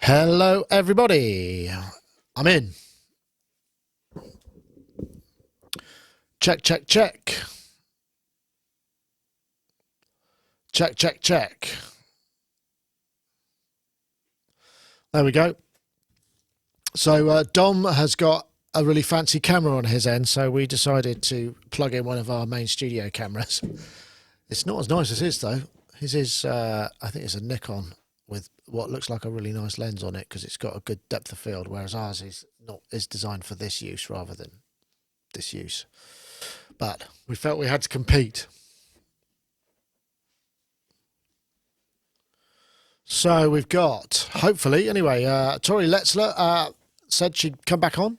Hello, everybody. I'm in. Check, check, check. Check, check, check. There we go. So Dom has got a really fancy camera on his end, so we decided to plug in one of our main studio cameras. It's not as nice as his, though. His is, I think it's a Nikon with what looks like a really nice lens on it because it's got a good depth of field, whereas ours is designed for this use rather than this use. But we felt we had to compete. So we've got, hopefully, anyway, Tori Letzler said she'd come back on,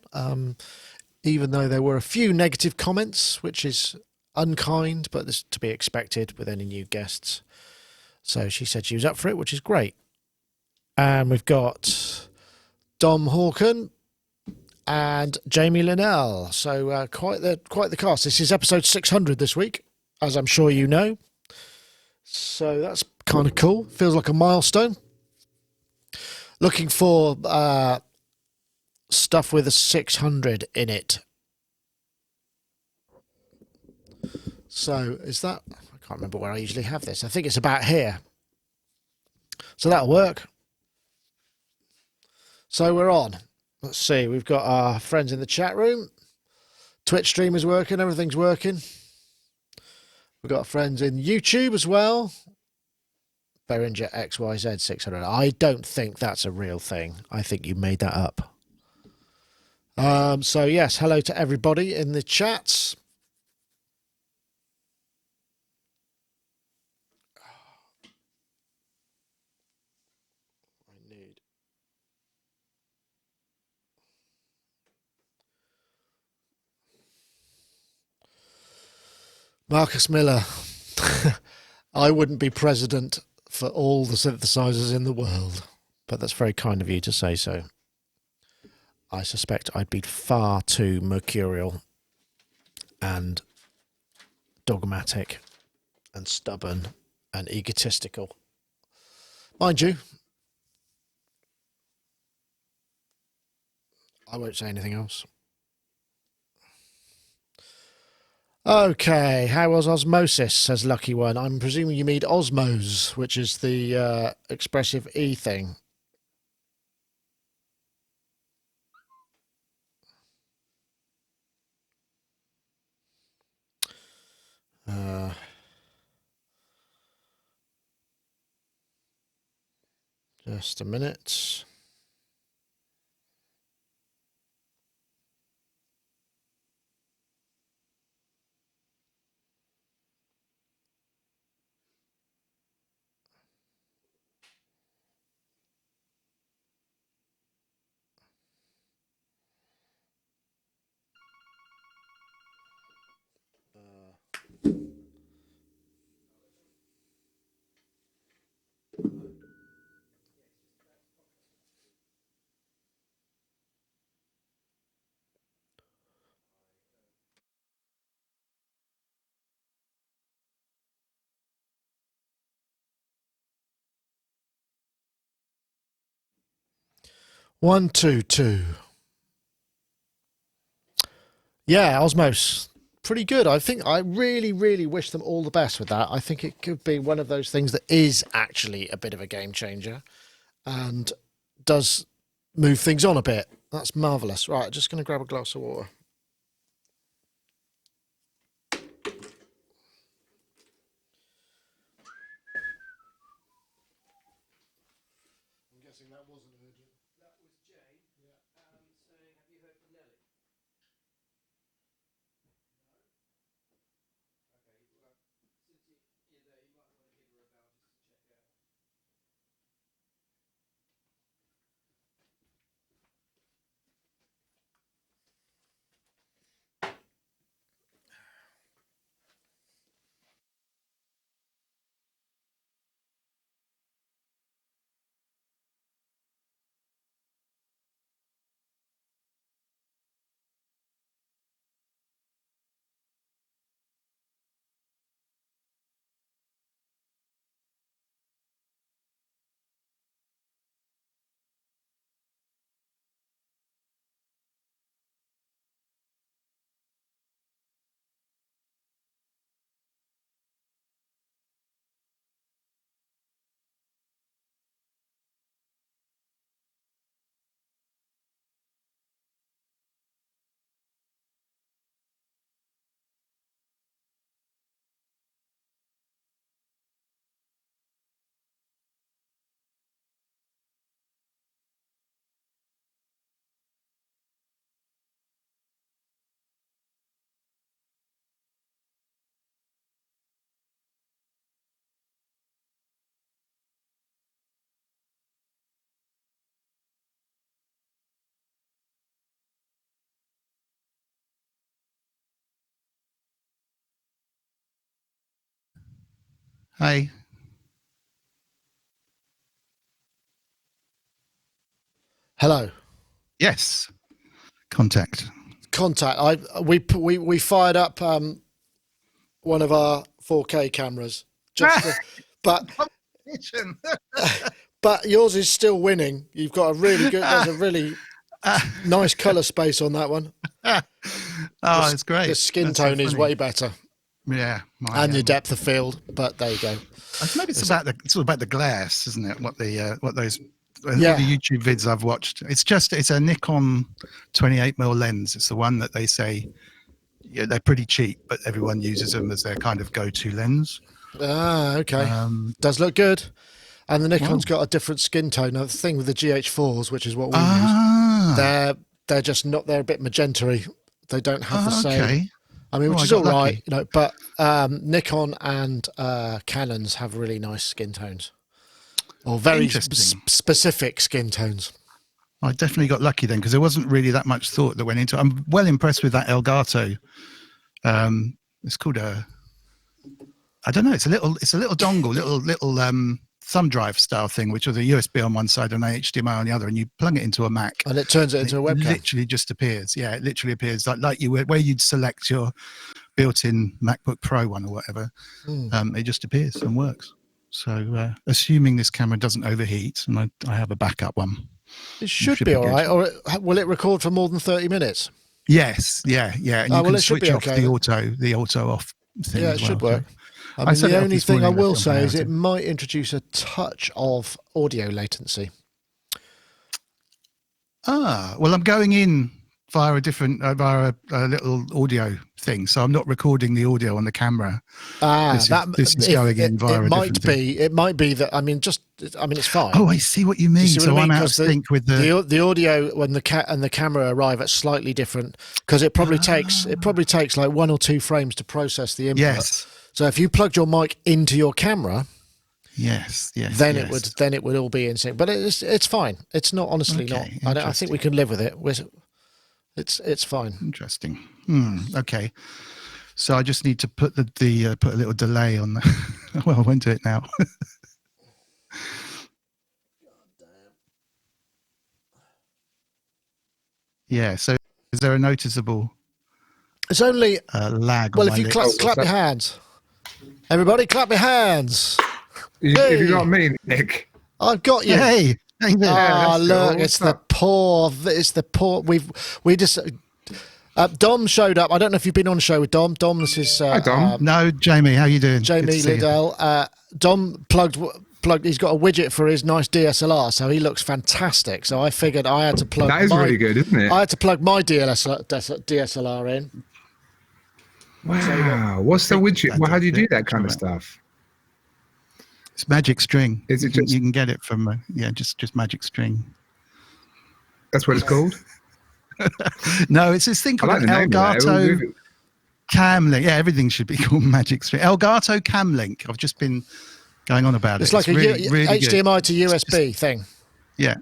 even though there were a few negative comments, which is unkind, but this to be expected with any new guests. So she said she was up for it, which is great. And we've got Dom Hawken and Jamie Linnell. So quite the cast. This is episode 600 this week, as I'm sure you know. So that's kind of cool. Feels like a milestone. Looking for stuff with a 600 in it. So is that... I can't remember where I usually have this. I think it's about here. So that'll work. So we're on. Let's see. We've got our friends in the chat room. Twitch stream is working. Everything's working. We've got friends in YouTube as well. Behringer XYZ 600. I don't think that's a real thing. I think you made that up. So yes, hello to everybody in the chats. I need... Marcus Miller. I wouldn't be president for all the synthesizers in the world, but that's very kind of you to say so. I suspect I'd be far too mercurial and dogmatic and stubborn and egotistical. Mind you, I won't say anything else. Okay, how was osmosis, says Lucky One. I'm presuming you mean osmose, which is the expressive E thing. Just a minute. One, two, two. Yeah, Osmos. Pretty good. I think I really, really wish them all the best with that. I think it could be one of those things that is actually a bit of a game changer and does move things on a bit. That's marvellous. Right, just going to grab a glass of water. I'm guessing that wasn't urgent. That was Jane. Yeah. Saying, have you heard from Nelly? Hi. Hello. Yes. Contact. We fired up one of our 4K cameras, but but yours is still winning. You've got a really good. There's a really nice color space on that one. It's great. The skin tone is way better. Yeah, and your depth of field. But there you go. Maybe it's all about the glass, isn't it? What those all the YouTube vids I've watched. It's a Nikon 28mm lens. It's the one that they say they're pretty cheap, but everyone uses them as their kind of go-to lens. Ah, okay. Does look good. And the Nikon's got a different skin tone. Now, the thing with the GH4s, which is what we use, they're just not. They're a bit magenta-y. They don't have the same. Okay. I mean, which is all right, but Nikon and Canons have really nice skin tones, or very specific skin tones. I definitely got lucky then, because there wasn't really that much thought that went into it. I'm well impressed with that Elgato. It's called I don't know. It's a little dongle, little thumb drive style thing, which was a USB on one side and an HDMI on the other, and you plug it into a Mac, and it turns it into a webcam. It literally just appears. Yeah, it literally appears like you where you'd select your built-in MacBook Pro one or whatever. It just appears and works. So, assuming this camera doesn't overheat, and I have a backup one, it should be all right. Or will it record for more than 30 minutes? Yes, yeah. And you can switch off the auto off thing. Yeah, it should work. I mean, the only thing I will say is it might introduce a touch of audio latency. Well, I'm going in via a little audio thing, so I'm not recording the audio on the camera. This is going in via a different thing. It might be that. I mean, it's fine. Oh, I see what you mean. So I'm out of sync with the audio when the camera arrive at slightly different, because it probably takes like 1 or 2 frames to process the input. Yes. So if you plugged your mic into your camera, then it would all be in sync. But it's fine. It's not honestly not. I think we can live with it. It's fine. Interesting. Okay. So I just need to put put a little delay on the. Well, I won't do it now. Yeah. So is there a noticeable? It's only lag. Well, if you clap your hands. Everybody, clap your hands. If you got me, Nick, I've got you. Hey, look, it's the poor. We just. Dom showed up. I don't know if you've been on the show with Dom. This is. Hi, Dom. No, Jamie. How you doing? Jamie Liddell. Dom plugged. He's got a widget for his nice DSLR, so he looks fantastic. So I figured I had to plug. That is really good, isn't it? I had to plug my DSLR in. Wow, what's the widget? Well, how do you do that kind of stuff? It's Magic String. Is it just you can get it from just Magic String. That's what it's called? No, it's this thing called Elgato Camlink. Yeah, everything should be called Magic String. Elgato Camlink. I've just been going on about it. It's like really, really HDMI to USB thing. Yeah.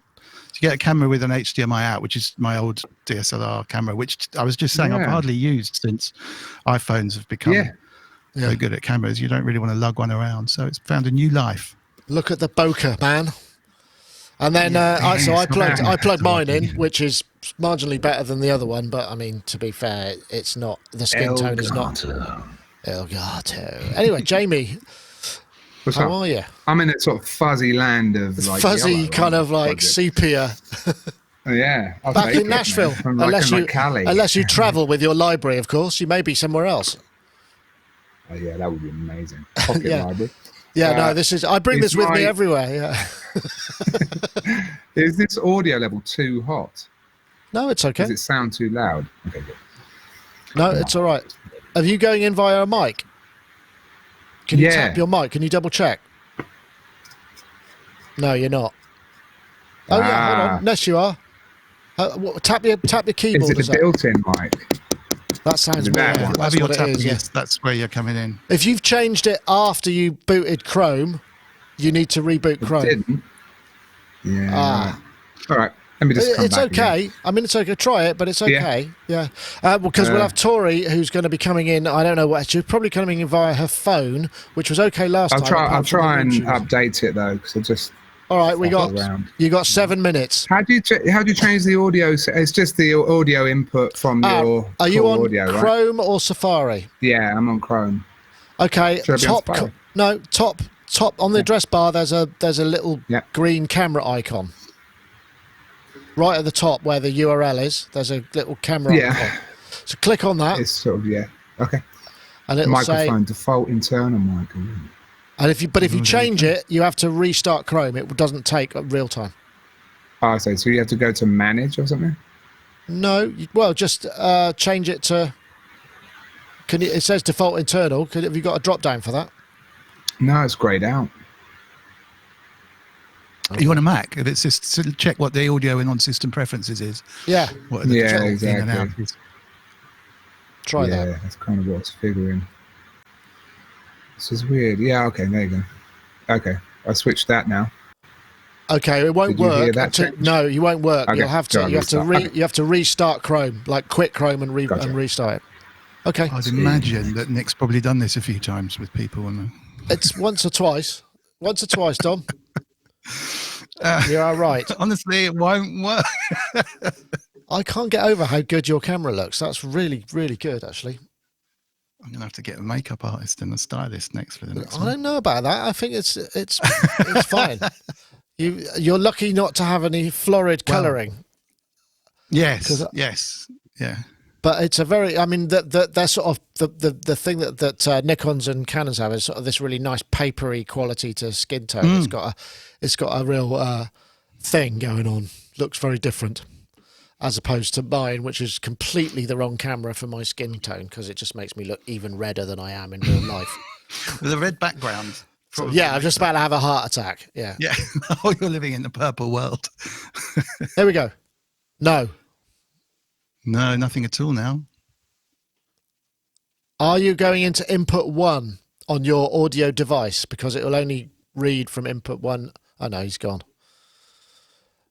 To get a camera with an HDMI out, which is my old DSLR camera, which I was just saying I've hardly used since iPhones have become so good at cameras. You don't really want to lug one around, so it's found a new life. Look at the bokeh, man. And then I plugged mine in, which is marginally better than the other one, but I mean, to be fair, it's not, the skin tone is not Elgato. Anyway, Jamie, how are you? I'm in a sort of fuzzy land of like fuzzy yellow, kind of like sepia. Yeah, back in Nashville, unless you travel with your library, of course. You may be somewhere else. Oh yeah, that would be amazing. Pocket library. Yeah, no, this is. I bring this with me everywhere. Yeah. Is this audio level too hot? No, it's okay. Does it sound too loud? Okay, good. No, it's all right. Are you going in via a mic? Can you tap your mic? Can you double check? No, you're not. Oh yeah, hold on. Yes, you are. Tap your keyboard. Is it a built-in mic? That sounds weird. That's what it is. Yes, that's where you're coming in. If you've changed it after you booted Chrome, you need to reboot Chrome. Didn't. Yeah. All right. Let me just come It's back okay. again. I mean, it's okay. Try it, but it's okay. Yeah. Because we'll have Tori, who's going to be coming in. I don't know what. She's probably coming in via her phone, which was okay last time. I'll try and issues. update it though, because I just. All right, you got 7 minutes. How do you change the audio? It's just the audio input from your. Are you on audio, Chrome or Safari? Yeah, I'm on Chrome. Okay. Should I be on Safari? Top on the address bar. There's a little Yeah. green camera icon. Right at the top where the URL is, there's a little camera icon. So click on that. It's sort of okay. And it'll Microphone say default internal microphone. And if you change it, you have to restart Chrome. It doesn't take real time. Oh, so you have to go to manage or something? No, just change it to. It says default internal. Have you got a drop down for that? No, it's grayed out. Are you on a Mac? It's just to check what the audio in on system preferences is. Yeah. What are the control exactly. in and out is. Try that. Yeah, that's kind of what I was figuring. This is weird. Yeah, okay, there you go. Okay, I switched that now. Okay, it won't Did you work. hear that change? No, you won't work. Okay, You have to restart Chrome, like quit Chrome and Gotcha. and restart it. Okay. I'd imagine that Nick's probably done this a few times with people. It's once or twice. Once or twice, Dom. You're right. Honestly, it won't work. I can't get over how good your camera looks. That's really, really good, actually. I'm going to have to get a makeup artist and a stylist next for the next I one. don't know about that. I think it's fine. You're lucky not to have any florid colouring. Yes. Yeah. But it's a very, I mean, they're sort of the thing that Nikons and Canons have is sort of this really nice papery quality to skin tone. It's got a real thing going on. Looks very different, as opposed to mine, which is completely the wrong camera for my skin tone because it just makes me look even redder than I am in real life. With a red background. So, yeah, I'm just about to have a heart attack. Yeah. Yeah. Oh, you're living in the purple world. There we go. No, nothing at all now. Are you going into input 1 on your audio device? Because it will only read from input 1. Oh, no, he's gone.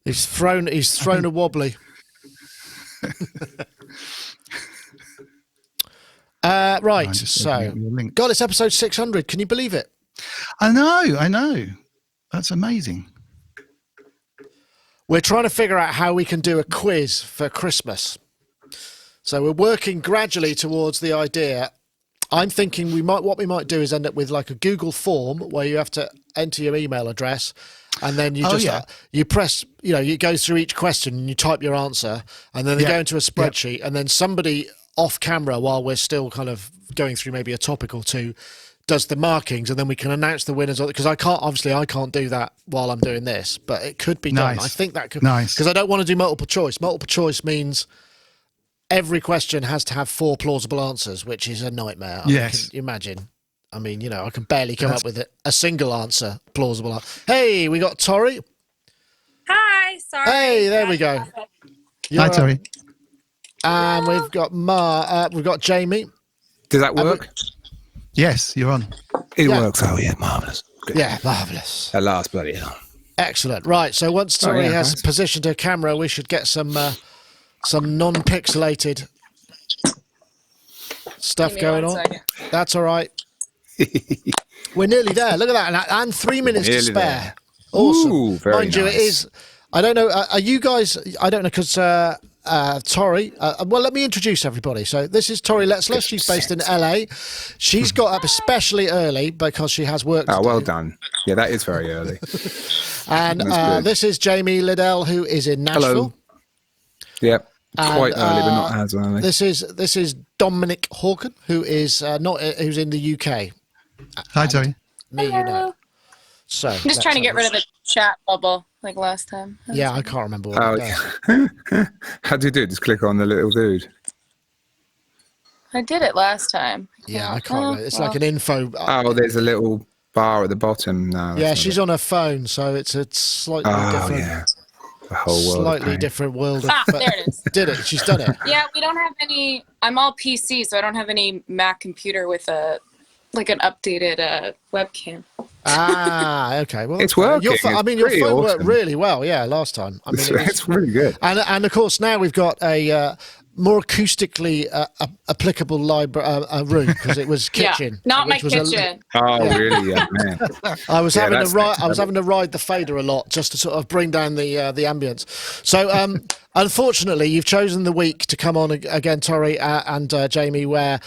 He's thrown a wobbly. Right, so God, it's episode 600. Can you believe it? I know. That's amazing. We're trying to figure out how we can do a quiz for Christmas. So we're working gradually towards the idea. I'm thinking what we might do is end up with like a Google form where you have to enter your email address, and then you you press, you go through each question and you type your answer, and then they go into a spreadsheet, and then somebody off camera while we're still kind of going through maybe a topic or two does the markings, and then we can announce the winners. Because I can't do that while I'm doing this, but it could be done. I think that could, because I don't want to do multiple choice. Multiple choice means every question has to have 4 plausible answers, which is a nightmare. Yes. Can you imagine? I mean, I can barely come up with a single answer, plausible. Hey, we got Tori. Hi, sorry. Hey, there we go. Hi, Tori. And we've got we've got Jamie. Does that work? Yes, you're on. It works. Oh, yeah, marvellous. Good. Yeah, marvellous. At last, bloody hell. Excellent. Right, so once Tori has positioned her camera, we should get some non-pixelated stuff going on. That's all right. We're nearly there. Look at that. And 3 minutes to spare. There. Awesome. Ooh, very Mind you, nice. it is. I don't know. Are you guys? I don't know because Tori. Well, let me introduce everybody. So this is Tori Letzler. She's based in LA. She's got up especially early because she has work to do. Well done. Yeah, that is very early. And this is Jamie Liddell, who is in Nashville. Hello. Yep. Quite early, but not as early. This is Dominic Hawken, who is who's in the UK. Hi, Tori. Hello. So I'm just trying to get rid of the chat bubble like last time. Yeah, I can't remember what it does. Yeah. How do you do it? Just click on the little dude. I did it last time. Yeah, I can't remember. It's like an info. Oh, there's a little bar at the bottom now. Yeah, she's on her phone, so it's a slightly different. Yeah. The whole world. Slightly different world. There it is. Did it? She's done it. Yeah, we don't have any. I'm all PC, so I don't have any Mac computer with a like an updated webcam. Ah, okay. Well, It's working. Your It's your pretty phone worked awesome. really well. Yeah, last time. I mean, It's really good. and of course now we've got a more acoustically applicable room because it was kitchen. Yeah, not my which was kitchen. Oh, really? Yeah, man. I was Yeah, having to that's ride. next I was level. having to ride the fader a lot just to sort of bring down the ambience. So, unfortunately, you've chosen the week to come on again, Tori and Jamie, where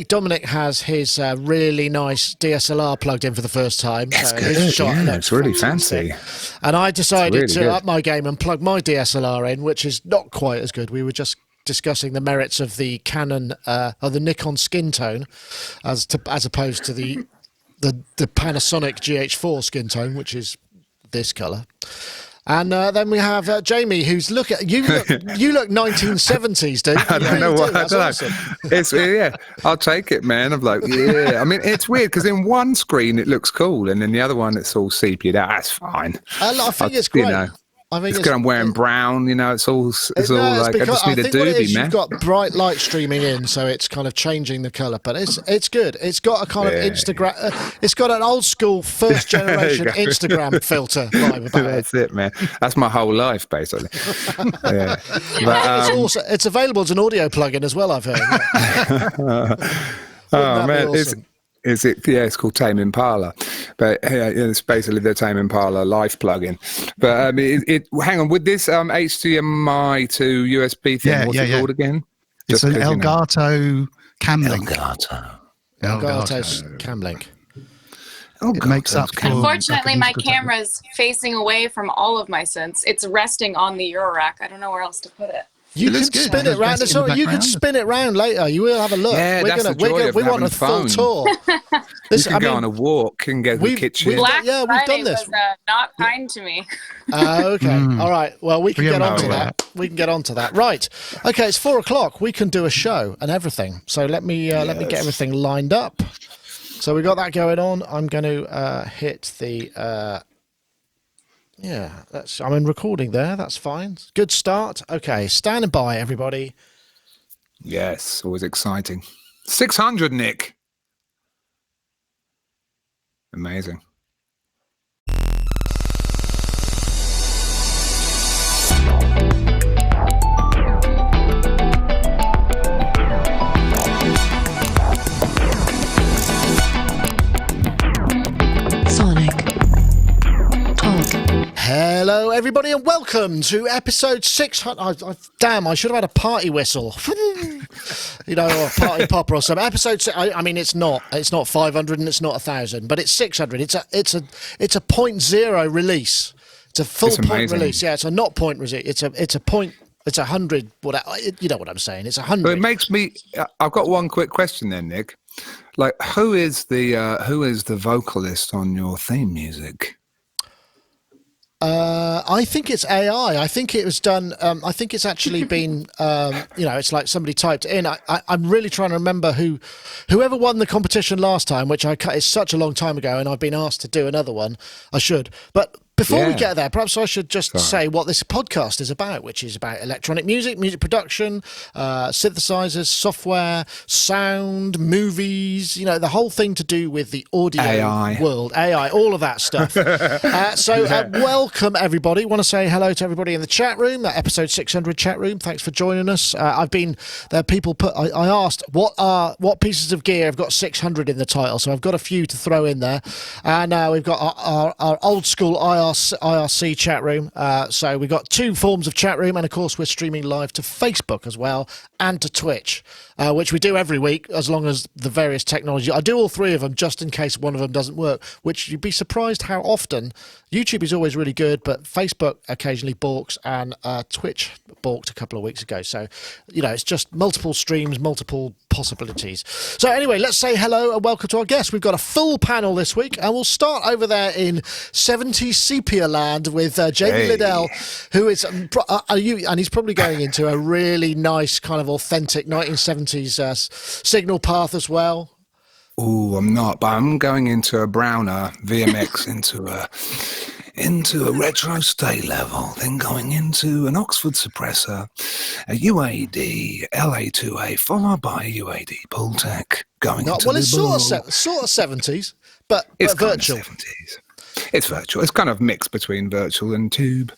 Dominic has his really nice DSLR plugged in for the first time. It's so his good. shot Yeah, looks it's really fantastic. fancy. And I decided really to good. up my game and plug my DSLR in, which is not quite as good. We were just discussing the merits of the Canon or the Nikon skin tone as opposed to the Panasonic GH4 skin tone, which is this colour. And then we have Jamie, who's you look 1970s, dude. I don't know what. I That's don't know. awesome. It's I'll take it, man. I'm like, yeah. I mean, it's weird because in one screen it looks cool, and then the other one it's all sepied out. That's fine. I think it's great. You know, I think it's good. I'm wearing brown. You know, it's all like I just need a think what it doobie, is, man. you've got bright light streaming in, so it's kind of changing the colour. But it's good. It's got a kind of Instagram. It's got an old school first generation go. Instagram filter vibe about it. That's it, man. That's my whole life, basically. Yeah. But, It's available as an audio plugin as well, I've heard. oh man, awesome? It's called Tame Impala, but it's basically the Tame Impala live plugin. But hang on, with this HDMI to USB thing, what's it called again? It's an Elgato cam link. Elgato's cam link. It makes up for. Unfortunately, my camera's facing away from all of my synths. It's resting on the Eurorack. I don't know where else to put it. You It can looks good. spin it round. It's in the You can background. spin it round later. You will have a look. Yeah, that's the joy of we want having a full phone. tour. You can go on a walk and go to the kitchen. Black we've Friday done this. was not kind to me. Okay. All right. Well, we can We get don't on to know that. We can get on to that. Right. Okay. It's 4:00. We can do a show and everything. So let me get everything lined up. So we got that going on. I'm going to hit the. I'm in recording there. That's fine. Good start. Okay. Standing by, everybody. Yes, always exciting. 600, Nick. Amazing. Sonic Talk. Hello, everybody, and welcome to episode 600. Damn, I should have had a party whistle. Or a party popper or something. Episode 6. I mean, it's not 500 and it's not 1,000, but it's 600. It's a 0.0 release. It's a full It's point amazing. release. Yeah, it's a not point release. It's a point. It's 100. You know what I'm saying? It's 100. But it makes me. I've got one quick question then, Nick. Like, who is the vocalist on your theme music? I think it's AI. I think it was done. I think it's actually been. It's like somebody typed it in. I'm really trying to remember whoever won the competition last time, which it's such a long time ago, and I've been asked to do another one. I should, but. Before we get there, perhaps I should just say what this podcast is about, which is about electronic music production, synthesizers, software, sound, movies, the whole thing to do with the audio AI. world, AI, all of that stuff. Welcome, everybody. Want to say hello to everybody in the chat room, that episode 600 chat room. Thanks for joining us. People I asked, what pieces of gear have got 600 in the title? So I've got a few to throw in there. And we've got our old school IRC chat room. So we've got two forms of chat room, and of course we're streaming live to Facebook as well and to Twitch, which we do every week as long as the various technology. I do all three of them just in case one of them doesn't work, which you'd be surprised how often. YouTube is always really good, but Facebook occasionally balks, and Twitch balked a couple of weeks ago. So, it's just multiple streams, multiple possibilities. So anyway, let's say hello and welcome to our guest. We've got a full panel this week, and we'll start over there in 70s sepia land with Jamie Liddell, who is, and he's probably going into a really nice kind of authentic 1970s signal path as well. Oh, I'm not, but I'm going into a browner VMX into a retro state level, then going into an Oxford suppressor, a UAD, LA2A, followed by a UAD pull tech, going into Well, the it's sort of 70s, but it's virtual. kind of 70s. It's virtual. It's kind of mixed between virtual and tube.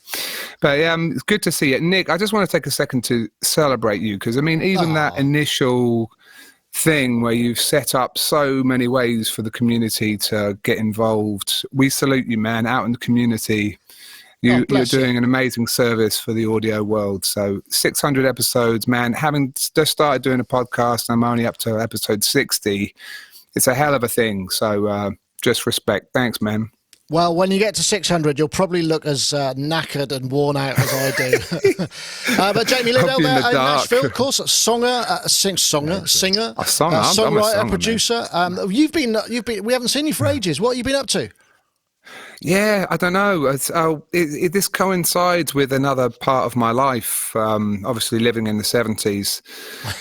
But it's good to see it. Nick, I just want to take a second to celebrate you because, I mean, even that initial thing where you've set up so many ways for the community to get involved, we salute you, man, out in the community. You're doing an amazing service for the audio world. So 600 episodes, man, having just started doing a podcast, I'm only up to episode 60. It's a hell of a thing. So just respect. Thanks, man. Well, when you get to 600, you'll probably look as knackered and worn out as I do. But Jamie Liddell there in Nashville, of course, singer, songwriter, producer. We haven't seen you for ages. What have you been up to? Yeah, I don't know. This coincides with another part of my life. Obviously, living in the 70s,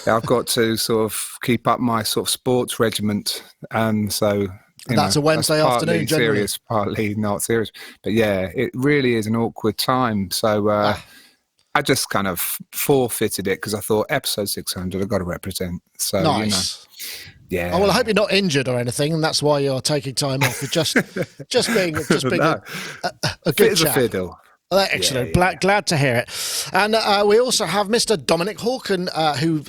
I've got to sort of keep up my sort of sports regiment, and so. That's a Wednesday afternoon, generally. Serious, partly not serious. But yeah, it really is an awkward time. So I just kind of forfeited it because I thought episode 600, I've got to represent. So, nice. Yeah. Oh, well, I hope you're not injured or anything, and that's why you're taking time off. You're just being no. a good chap. As a fiddle. Oh, excellent. Glad to hear it. And we also have Mr. Dominic Hawken, who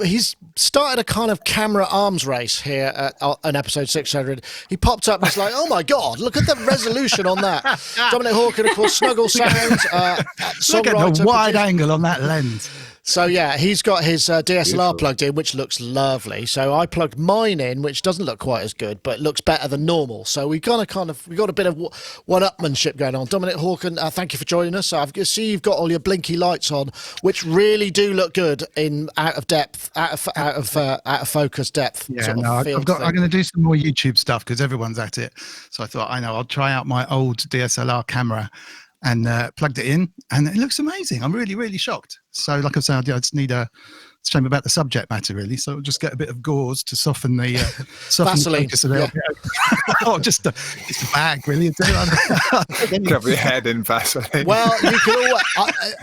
he's started a kind of camera arms race here on episode 600. He popped up and he's like, oh my God, look at the resolution on that. Dominic Hawken, of course, Snuggle Sounds. Look at the wide angle on that lens. So, yeah, he's got his DSLR plugged in, which looks lovely. So I plugged mine in, which doesn't look quite as good, but looks better than normal. So we got a bit of one-upmanship going on. Dominic Hawken, thank you for joining us. I see you've got all your blinky lights on, which really do look good in out of focus depth. Yeah, I'm going to do some more YouTube stuff because everyone's at it. So I thought, I'll try out my old DSLR camera and plugged it in, and it looks amazing. I'm really, really shocked. So, like I said, I just need a shame about the subject matter, really. So I'll just get a bit of gauze to soften the Vaseline. Just a bag, really. Cover your head in Vaseline. Well, you can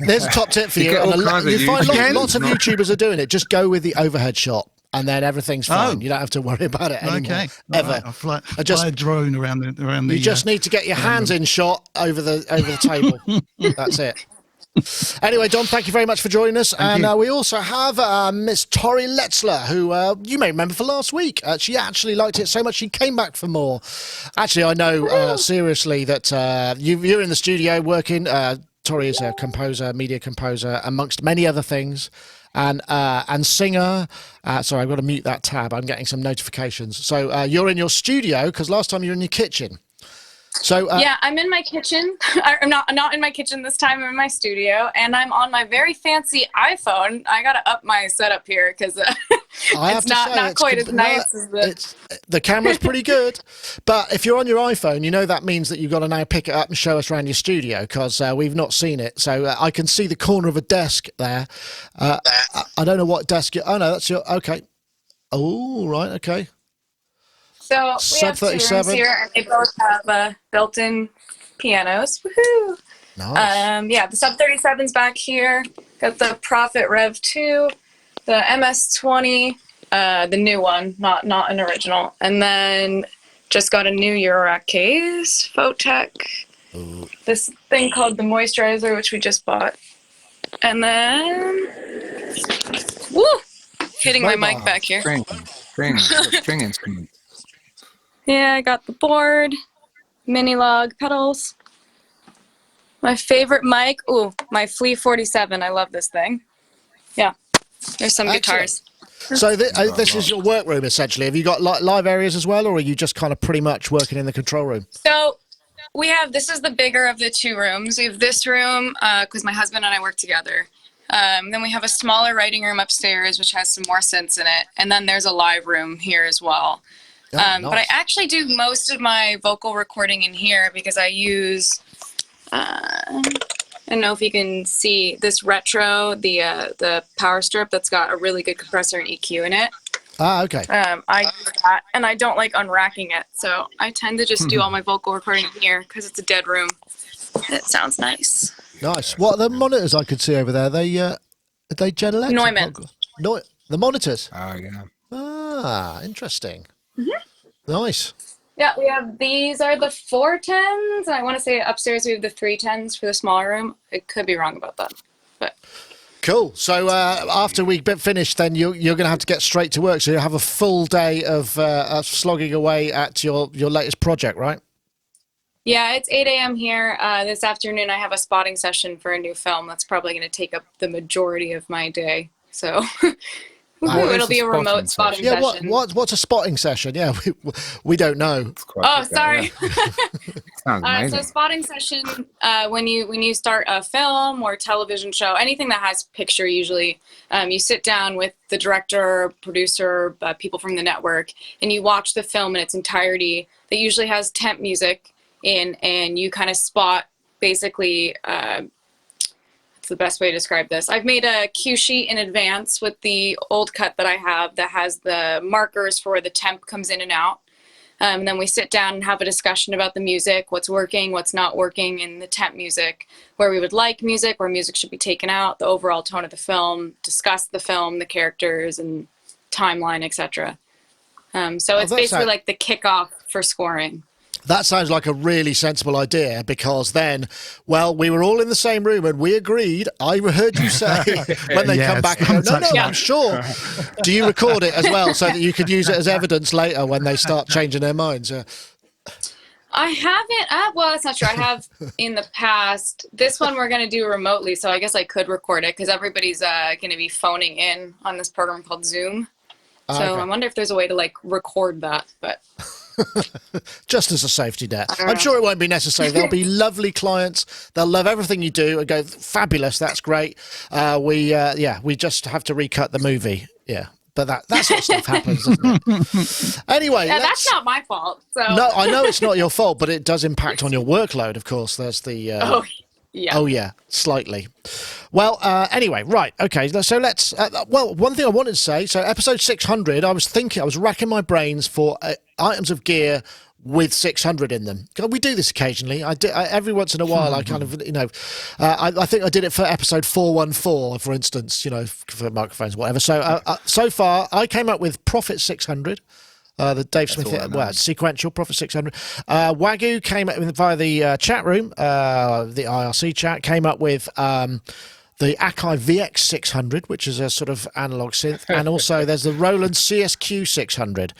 there's a top tip for you. You find lots of YouTubers are doing it. Just go with the overhead shot, and then everything's fine. You don't have to worry about it anymore. Okay. Ever. Right. I'll fly a drone around the. You just need to get your hands in shot over the table. That's it. Anyway, Dom, thank you very much for joining us. And we also have Miss Tori Letzler, who you may remember for last week. She actually liked it so much she came back for more. Actually, I know seriously that you're in the studio working. Tori is a composer, media composer, amongst many other things. And singer. Sorry, I've got to mute that tab. I'm getting some notifications. So you're in your studio because last time you were in your kitchen. So yeah, I'm in my kitchen. I'm not in my kitchen this time. I'm in my studio, and I'm on my very fancy iPhone. I gotta up my setup here because it's not quite as nice as the camera's pretty good. But if you're on your iPhone, you know that means that you've got to now pick it up and show us around your studio because we've not seen it. So I can see the corner of a desk there. I don't know what desk. Oh no, that's your okay. Oh right, okay. So we have 2 rooms here, and they both have built-in pianos. Woohoo! Nice. Yeah, the Sub 37's back here. Got the Prophet Rev 2, the MS-20, the new one, not an original, and then just got a new Eurorack case, Photech. This thing called the Moisturizer, which we just bought, and then hitting my mic back here. String instrument. Yeah, I got the board, mini log pedals. My favorite mic, my Flea 47. I love this thing. Yeah, there's some guitars. So this is your workroom, essentially. Have you got live areas as well, or are you just kind of pretty much working in the control room? So this is the bigger of the 2 rooms. We have this room because my husband and I work together. Then we have a smaller writing room upstairs, which has some more synths in it. And then there's a live room here as well. Nice. But I actually do most of my vocal recording in here because I use, I don't know if you can see this retro, the power strip that's got a really good compressor and EQ in it. Ah, okay. I use that, and I don't like unracking it, so I tend to just do all my vocal recording here because it's a dead room. It sounds nice. Nice. What are the monitors I could see over there? Are they Genelecs? Neumann. No, the monitors. Oh, yeah. Ah, interesting. Nice. Yeah, we have these are the 410s, and I want to say upstairs we have the 310s for the smaller room. I could be wrong about that, but Cool. So after we finish, then you're going to have to get straight to work. So you have a full day of slogging away at your latest project, right? yeah, it's 8 a.m. here. This afternoon I have a spotting session for a new film. That's probably going to take up the majority of my day. So it'll be a remote spotting Yeah. session. What's a spotting session? Yeah, we don't know. It's quite Oh, good, sorry. Sounds amazing. So spotting session, when you start a film or television show, anything that has picture usually, you sit down with the director, producer, people from the network, and you watch the film in its entirety. That usually has temp music in, and you kind of spot basically, it's the best way to describe this. I've made a cue sheet in advance with the old cut that I have that has the markers for where the temp comes in and out. And then we sit down and have a discussion about the music, what's working, what's not working in the temp music, where we would like music, where music should be taken out, the overall tone of the film, discuss the film, the characters, and timeline, etc. So it's basically like the kickoff for scoring. That sounds like a really sensible idea because then, well, we were all in the same room and we agreed. I heard you say when they come back and go, no, I'm sure. Do you record it as well so that you could use it as evidence later when they start changing their minds? I haven't. Well, that's not true. I have in the past. This one we're going to do remotely, so I guess I could record it because everybody's going to be phoning in on this program called Zoom. So okay. I wonder if there's a way to like record that, but... Just as a safety net. I'm sure it won't be necessary. There'll be lovely clients. They'll love everything you do and go, fabulous, that's great. We just have to recut the movie. Yeah. But that sort of stuff happens, doesn't it? Anyway. Yeah, that's not my fault. So. No, I know it's not your fault, but it does impact on your workload, of course. There's the... Yeah. Oh, yeah, slightly. Well, anyway, right, okay, so let's... one thing I wanted to say, so episode 600, I was racking my brains for items of gear with 600 in them. We do this occasionally. Every once in a while, I kind of, I think I did it for episode 414, for instance, for microphones, whatever. So, so far, I came up with Prophet 600. The Dave Smith, sequential Prophet 600. Wagyu came up with, via the chat room, the IRC chat, came up with the Akai VX 600, which is a sort of analog synth, and also there's the Roland CSQ 600.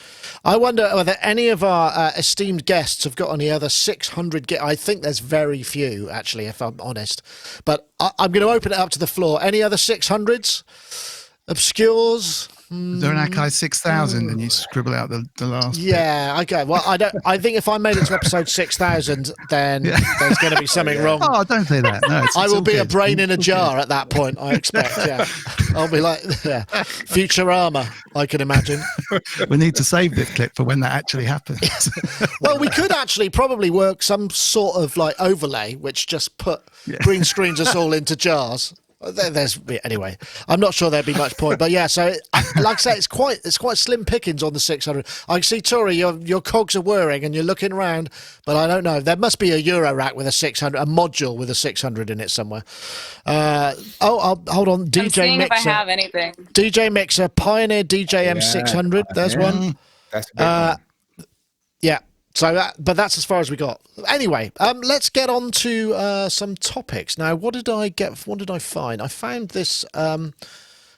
I wonder whether any of our esteemed guests have got any other 600. I think there's very few, actually, if I'm honest. But I'm going to open it up to the floor. Any other 600s? Obscures? Is there an Akai 6000 and you scribble out the last Yeah, bit? Okay. Well, I think if I made it to episode 6000, then there's going to be something wrong. Oh, don't say that. No, I will be a brain in a jar at that point, I expect, yeah. I'll be like, Futurama, I can imagine. We need to save this clip for when that actually happens. Well, we could actually probably work some sort of like overlay, which just green screens us all into jars. Anyway, I'm not sure there'd be much point, but yeah. So, like I say, it's quite slim pickings on the 600. I can see Tori, your cogs are whirring, and you're looking around, but I don't know. There must be a Euro rack with a 600, a module with a 600 in it somewhere. Hold on, DJ I'm seeing Mixer. If I have anything. DJ Mixer, Pioneer DJM 600. There's one. That's a big one. Yeah. So, but that's as far as we got. Anyway, let's get on to some topics. Now, what did I get? What did I find? I found this.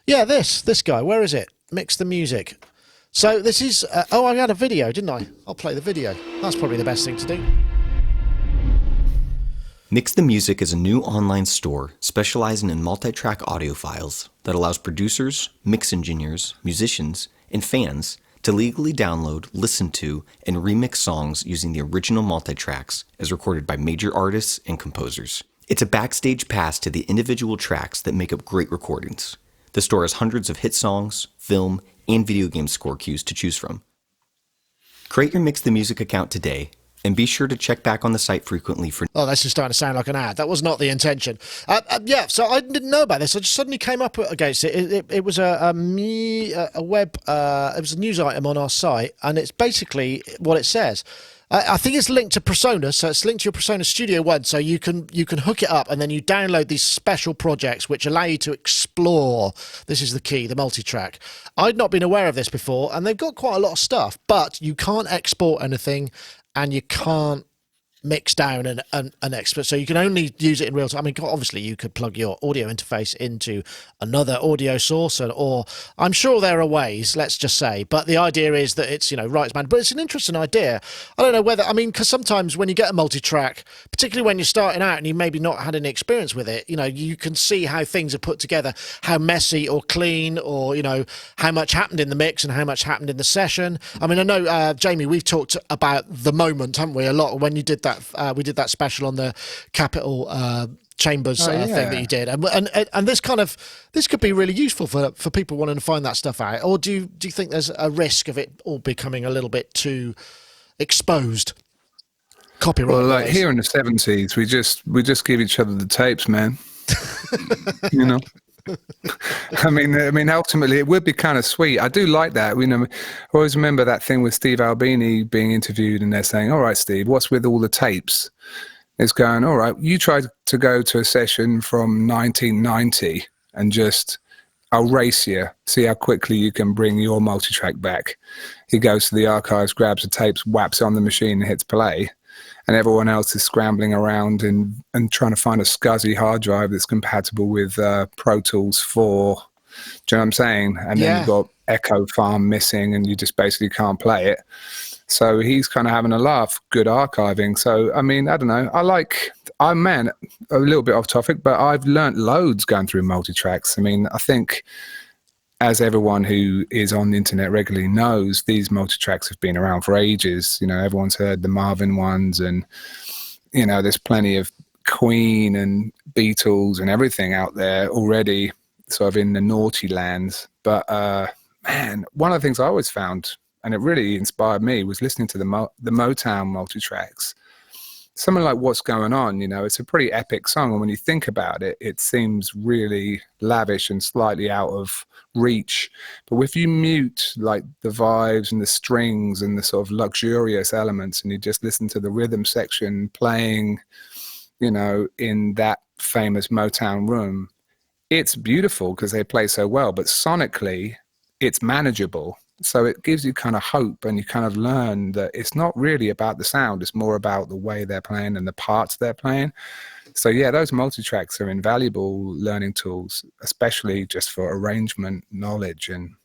This guy. Where is it? Mix the music. So this is. I had a video, didn't I? I'll play the video. That's probably the best thing to do. Mix the Music is a new online store specializing in multi-track audio files that allows producers, mix engineers, musicians, and fans to legally download, listen to, and remix songs using the original multi-tracks as recorded by major artists and composers. It's a backstage pass to the individual tracks that make up great recordings. The store has hundreds of hit songs, film, and video game score cues to choose from. Create your Mix the Music account today And be sure to check back on the site frequently for... Oh, that's just starting to sound like an ad. That was not the intention. Yeah, so I didn't know about this. I just suddenly came up against it. It was a web, it was a news item on our site, and it's basically what it says. I think it's linked to Persona, so it's linked to your Persona Studio One, so you can hook it up, and then you download these special projects which allow you to explore. This is the key, the multi-track. I'd not been aware of this before, and they've got quite a lot of stuff, but you can't export anything, and you can't mix down an expert, so you can only use it in real time. I mean, obviously you could plug your audio interface into another audio source, or I'm sure there are ways, let's just say, but the idea is that it's, rights man. But it's an interesting idea. I don't know whether, I mean, because sometimes when you get a multi-track, particularly when you're starting out and you maybe not had any experience with it, you can see how things are put together, how messy or clean, or how much happened in the mix and how much happened in the session. I mean, I know, Jamie, we've talked about the moment, haven't we, a lot when you did that. We did that special on the Capitol Chambers thing that you did, and this could be really useful for people wanting to find that stuff out. Or do you think there's a risk of it all becoming a little bit too exposed? Copyright. Well, like here in the 70s, we just give each other the tapes, man. I mean, ultimately, it would be kind of sweet. I do like that. I always remember that thing with Steve Albini being interviewed, and they're saying, "All right, Steve, what's with all the tapes?" It's going, "All right, you try to go to a session from 1990 and I'll race you. See how quickly you can bring your multi-track back." He goes to the archives, grabs the tapes, whaps it on the machine, and hits play. And everyone else is scrambling around and trying to find a SCSI hard drive that's compatible with Pro Tools 4. Do you know what I'm saying? And then you've got Echo Farm missing, and you just basically can't play it. So he's kind of having a laugh. Good archiving. So, I mean, I don't know. I'm a little bit off topic, but I've learnt loads going through multi-tracks. I mean, I think, as everyone who is on the internet regularly knows, these multi-tracks have been around for ages. Everyone's heard the Marvin ones, and, there's plenty of Queen and Beatles and everything out there already, sort of in the naughty lands. But, man, one of the things I always found, and it really inspired me, was listening to the Motown multi-tracks. Something like What's Going On, it's a pretty epic song. And when you think about it, it seems really lavish and slightly out of reach. But if you mute like the vibes and the strings and the sort of luxurious elements, and you just listen to the rhythm section playing, in that famous Motown room, it's beautiful because they play so well. But sonically, it's manageable. So it gives you kind of hope, and you kind of learn that it's not really about the sound. It's more about the way they're playing and the parts they're playing. So yeah, those multi-tracks are invaluable learning tools, especially just for arrangement knowledge. And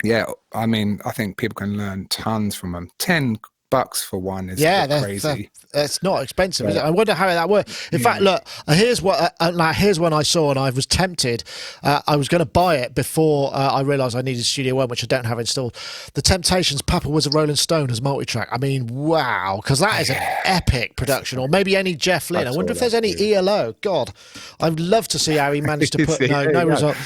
yeah, I mean, I think people can learn tons from them. $10 for one is crazy. It's not expensive, is it? I wonder how that works. In fact, look, here's one I saw, and I was tempted. I was going to buy it before I realised I needed Studio One, which I don't have installed. The Temptations' "Papa Was a Rolling Stone" as multi-track. I mean, wow, because that is an epic production. Or maybe any Jeff Lynne. I wonder if there's any ELO. God, I'd love to see how he managed to put no result.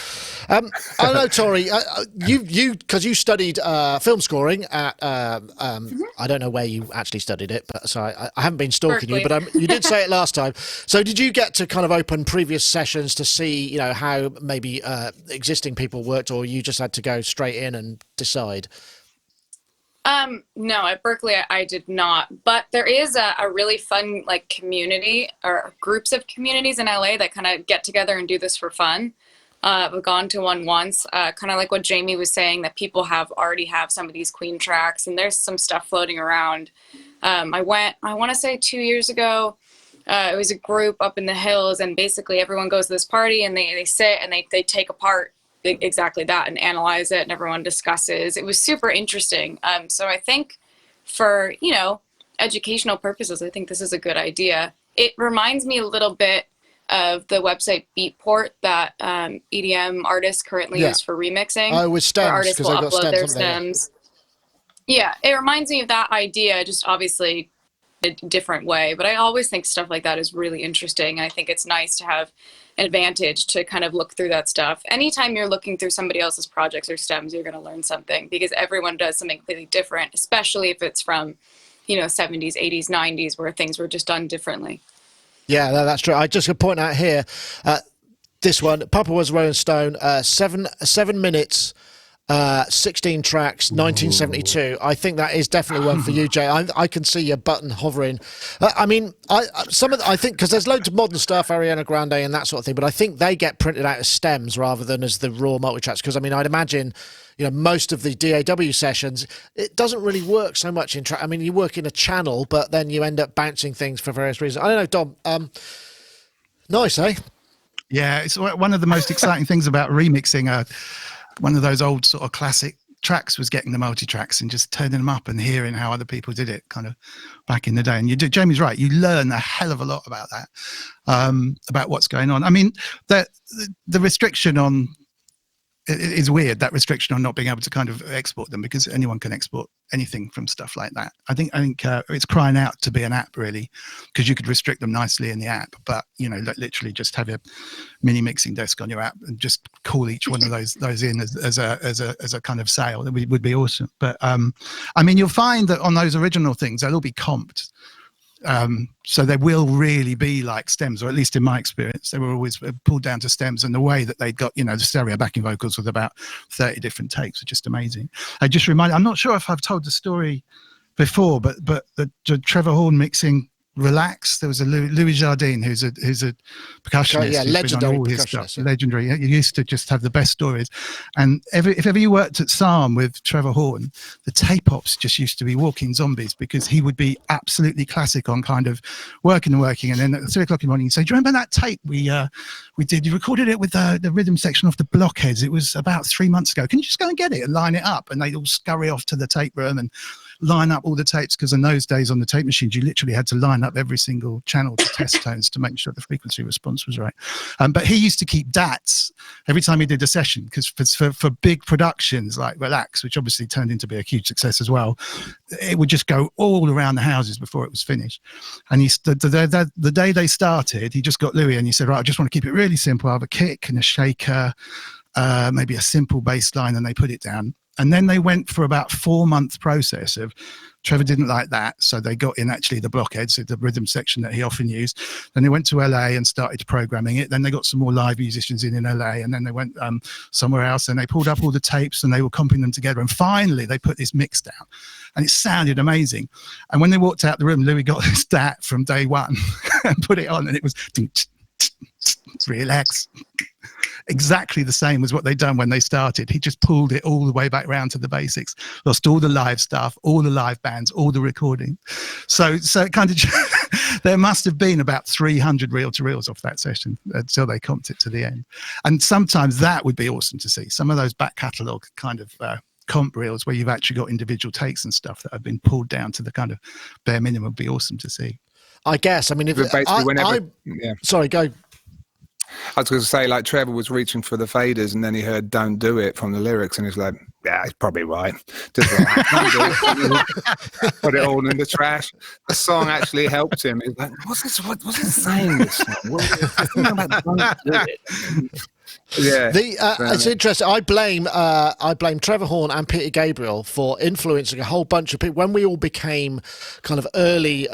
I don't know, Tori. You because you studied film scoring at I don't know where you actually studied it, but so I haven't been stalking Berkeley. you, but you did say it last time. So did you get to kind of open previous sessions to see, how maybe existing people worked, or you just had to go straight in and decide? No, at Berkeley I did not, but there is a really fun community or groups of communities in LA that kind of get together and do this for fun. I've gone to one once, kind of like what Jamie was saying, that people already have some of these Queen tracks, and there's some stuff floating around. I want to say 2 years ago. It was a group up in the hills, and basically everyone goes to this party, and they sit and they take apart exactly that and analyze it, and everyone discusses. It was super interesting. So I think for, educational purposes, I think this is a good idea. It reminds me a little bit of the website Beatport that EDM artists currently use for remixing. Oh, with stems, where artists will because they've got upload their stems, haven't they? stems. Yeah, it reminds me of that idea, just obviously a different way. But I always think stuff like that is really interesting. And I think it's nice to have an advantage to kind of look through that stuff. Anytime you're looking through somebody else's projects or stems, you're going to learn something, because everyone does something completely different, especially if it's from 70s, 80s, 90s, where things were just done differently. Yeah, that's true. I just could point out here, this one, Papa Was Rolling Stone, 7 minutes, 16 tracks, 1972. I think that is definitely one for you, Jay. I can see your button hovering. I mean, I think because there's loads of modern stuff, Ariana Grande and that sort of thing, but I think they get printed out as stems rather than as the raw multi-tracks. Because I mean, I'd imagine, most of the DAW sessions, it doesn't really work so much in track. I mean, you work in a channel, but then you end up bouncing things for various reasons. I don't know, Dom. Nice, eh? Yeah, it's one of the most exciting things about remixing. One of those old sort of classic tracks was getting the multi-tracks and just turning them up and hearing how other people did it kind of back in the day. And Jamie's right, you learn a hell of a lot about that, about what's going on. I mean, the restriction on, it is weird, that restriction on not being able to kind of export them, because anyone can export anything from stuff like that. I think it's crying out to be an app, really, because you could restrict them nicely in the app, but literally just have a mini mixing desk on your app and just call each one of those in as a kind of sale. That would be awesome. But I mean, you'll find that on those original things, they'll all be comped. So they will really be like stems, or at least in my experience, they were always pulled down to stems. And the way that they got, the stereo backing vocals with about 30 different takes are just amazing. I just reminded, I'm not sure if I've told the story before, but the Trevor Horn mixing Relax. There was a Louis Jardine, who's a percussionist. Yeah, legendary percussionist. Legendary. He used to just have the best stories. And if ever you worked at Psalm with Trevor Horn, the tape ops just used to be walking zombies, because he would be absolutely classic on kind of working. And then at 3 o'clock in the morning, he'd say, "Do you remember that tape we did? You recorded it with the rhythm section off the Blockheads. It was about 3 months ago. Can you just go and get it and line it up?" And they'd all scurry off to the tape room and line up all the tapes, because in those days on the tape machines, you literally had to line up every single channel to test tones to make sure the frequency response was right. But he used to keep DATs every time he did a session, because for big productions like Relax, which obviously turned into be a huge success as well, it would just go all around the houses before it was finished. And the day they started, he just got Louis and he said, "Right, I just want to keep it really simple. I have a kick and a shaker, maybe a simple bass line," and they put it down. And then they went for about 4-month process of, Trevor didn't like that, so they got in actually the Blockheads, the rhythm section that he often used. Then they went to LA and started programming it. Then they got some more live musicians in LA, and then they went somewhere else, and they pulled up all the tapes and they were comping them together. And finally, they put this mix down, and it sounded amazing. And when they walked out the room, Louis got this DAT from day one and put it on, and it was Relax. Exactly the same as what they'd done when they started. He just pulled it all the way back round to the basics, lost all the live stuff, all the live bands, all the recording. So it kind of, there must have been about 300 reel-to-reels off that session until they comped it to the end. And sometimes that would be awesome to see. Some of those back catalogue kind of comp reels where you've actually got individual takes and stuff that have been pulled down to the kind of bare minimum would be awesome to see. I guess. I mean, if sorry, go. I was going to say, like, Trevor was reaching for the faders, and then he heard "Don't Do It" from the lyrics, and he's like, "Yeah, he's probably right. Just relax, don't do it." Put it all in the trash. The song actually helped him. He's like, "What's this? What's it saying? This song? What's about "Don't Do It"?" Yeah, it's interesting. I blame Trevor Horn and Peter Gabriel for influencing a whole bunch of people when we all became kind of early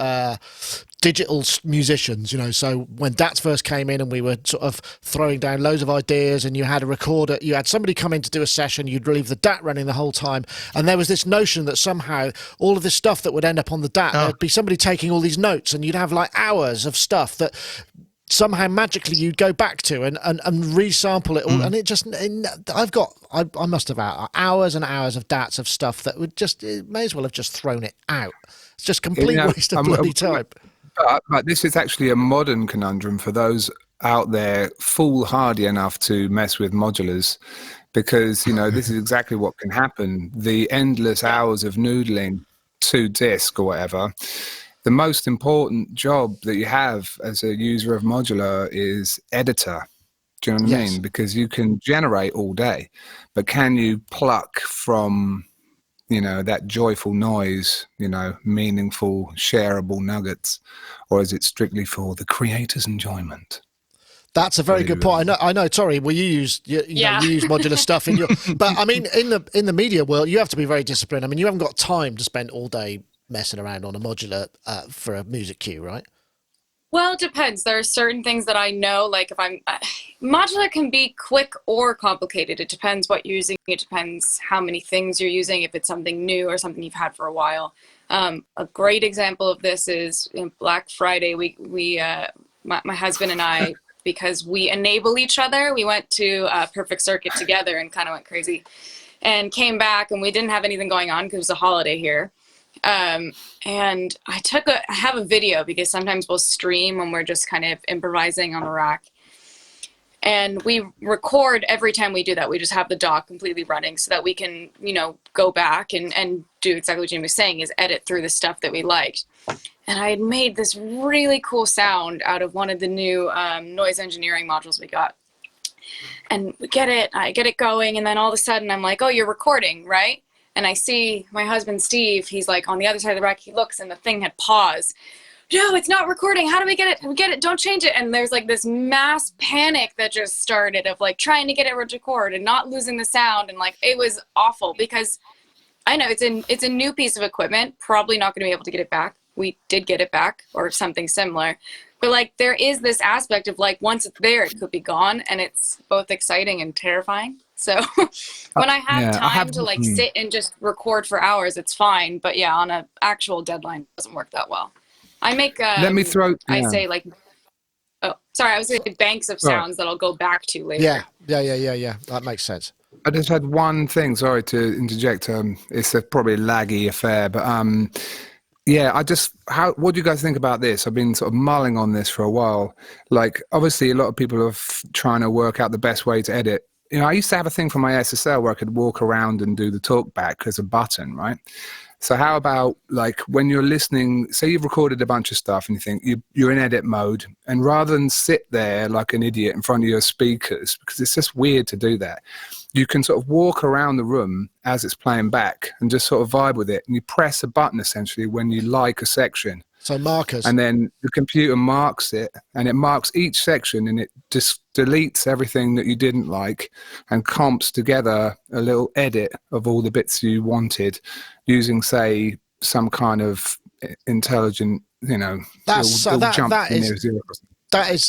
digital musicians, so when DATs first came in and we were sort of throwing down loads of ideas, and you had a recorder, you had somebody come in to do a session, you'd leave the DAT running the whole time, and there was this notion that somehow all of this stuff that would end up on the DAT, there'd be somebody taking all these notes, and you'd have like hours of stuff that somehow magically you'd go back to and resample it all. And it just, I must have hours and hours of DATs of stuff that would just, it may as well have just thrown it out. It's just complete waste of bloody time. But this is actually a modern conundrum for those out there foolhardy enough to mess with modulars, because, this is exactly what can happen. The endless hours of noodling to disk or whatever. The most important job that you have as a user of modular is editor. Do you know what I mean? Because you can generate all day, but can you pluck from that joyful noise, meaningful, shareable nuggets, or is it strictly for the creator's enjoyment? That's a very good point. I know. Sorry, well, you use you use modular stuff in your, but I mean, in the media world, you have to be very disciplined. I mean, you haven't got time to spend all day messing around on a modular for a music cue, right? Well, it depends. There are certain things that I know, like if I'm modular can be quick or complicated. It depends what you're using. It depends how many things you're using. If it's something new or something you've had for a while. A great example of this is in Black Friday. My husband and I, because we enable each other, we went to Perfect Circuit together and kind of went crazy, and came back and we didn't have anything going on because it was a holiday here. And I have a video because sometimes we'll stream when we're just kind of improvising on the rack, and we record every time we do that. We just have the dock completely running so that we can, go back and do exactly what Jimmy was saying, is edit through the stuff that we liked. And I had made this really cool sound out of one of the new noise engineering modules we got. And I get it going, and then all of a sudden I'm like, oh, you're recording, right? And I see my husband, Steve, he's like on the other side of the rack. He looks and the thing had paused. No, it's not recording. How do we get it? We get it. Don't change it. And there's like this mass panic that just started of like trying to get it to record and not losing the sound. And like, it was awful because I know it's a new piece of equipment, probably not going to be able to get it back. We did get it back or something similar. But like, there is this aspect of like, once it's there, it could be gone. And it's both exciting and terrifying. So when I have time to like sit and just record for hours, it's fine. But yeah, on an actual deadline, it doesn't work that well. I make, Let me throw, I say like, oh, sorry, I was saying banks of sounds that I'll go back to later. Yeah. That makes sense. I just had one thing, sorry to interject. It's probably a laggy affair, but what do you guys think about this? I've been sort of mulling on this for a while. Like, obviously, a lot of people are trying to work out the best way to edit. I used to have a thing for my SSL where I could walk around and do the talk back as a button, right? So how about like when you're listening, say you've recorded a bunch of stuff and you think you're in edit mode, and rather than sit there like an idiot in front of your speakers, because it's just weird to do that, you can sort of walk around the room as it's playing back and just sort of vibe with it. And you press a button essentially when you like a section. So markers. And then the computer marks it, and it marks each section, and it just deletes everything that you didn't like and comps together a little edit of all the bits you wanted using, say, some kind of intelligent, That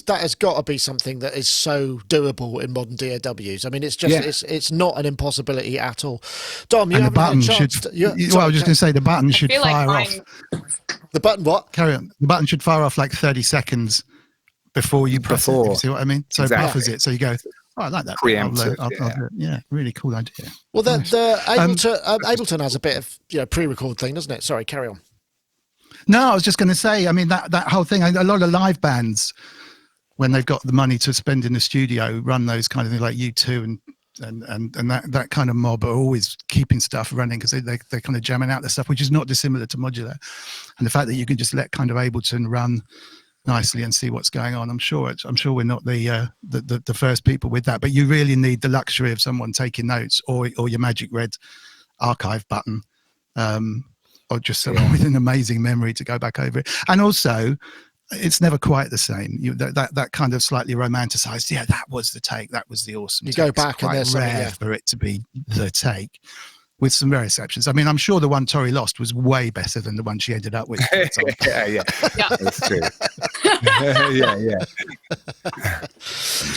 has got to be something that is so doable in modern DAWs. I mean, it's just it's not an impossibility at all. Dom, I was just going to say the button should fire off. The button what? Carry on. The button should fire off like 30 seconds before you press it. You see what I mean? So it buffers it. So you go, oh, I like that. Preemptive. Really cool idea. Well, Ableton has a bit of pre-record thing, doesn't it? Sorry, carry on. No, I was just going to say, I mean, that whole thing, a lot of live bands, when they've got the money to spend in the studio, run those kind of things like U2 and that kind of mob are always keeping stuff running because they're kind of jamming out the stuff, which is not dissimilar to modular. And the fact that you can just let kind of Ableton run nicely and see what's going on, I'm sure we're not the first people with that, but you really need the luxury of someone taking notes or your Magic Red archive button. Or just someone with an amazing memory to go back over it. And also, it's never quite the same. That kind of slightly romanticized, that was the take, that was the awesome take. You go back and there's rare for it to be the take, with some rare exceptions. I mean, I'm sure the one Tori lost was way better than the one she ended up with. Yeah. That's true.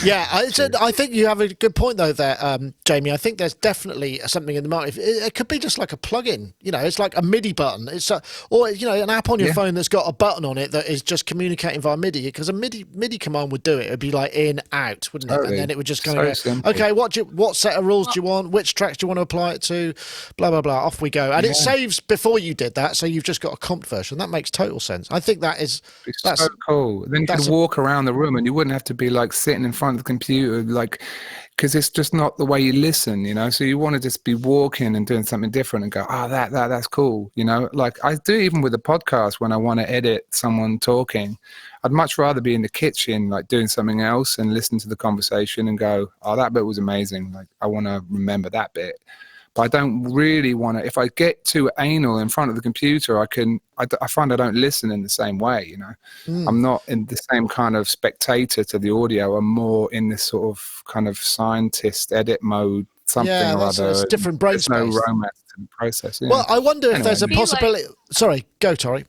Yeah, I think you have a good point though there, Jamie. I think there's definitely something in the market. It could be just like a plug-in. It's like a MIDI button. It's or an app on your phone that's got a button on it that is just communicating via MIDI. Because a MIDI command would do it. It'd be like in, out, wouldn't it? And then it would just kind of go, okay, what set of rules do you want? Which tracks do you want to apply it to? Blah blah blah. Off we go. And it saves before you did that, so you've just got a comp version. That makes total sense. I think that's so cool. Then you could walk around the room and you wouldn't have to be like sitting in front of the computer, like, because it's just not the way you listen, so you want to just be walking and doing something different and go, that's cool, like I do even with a podcast. When I want to edit someone talking, I'd much rather be in the kitchen like doing something else and listen to the conversation and go, that bit was amazing, like I want to remember that bit. But I don't really want to. If I get too anal in front of the computer, I find I don't listen in the same way. I'm not in the same kind of spectator to the audio. I'm more in this sort of kind of scientist edit mode something Yeah, or that's other. it's different brain There's no space. romance to the process. Yeah. Well, I wonder if Anyway, there's a Be like- possibility. Sorry, go, Tori.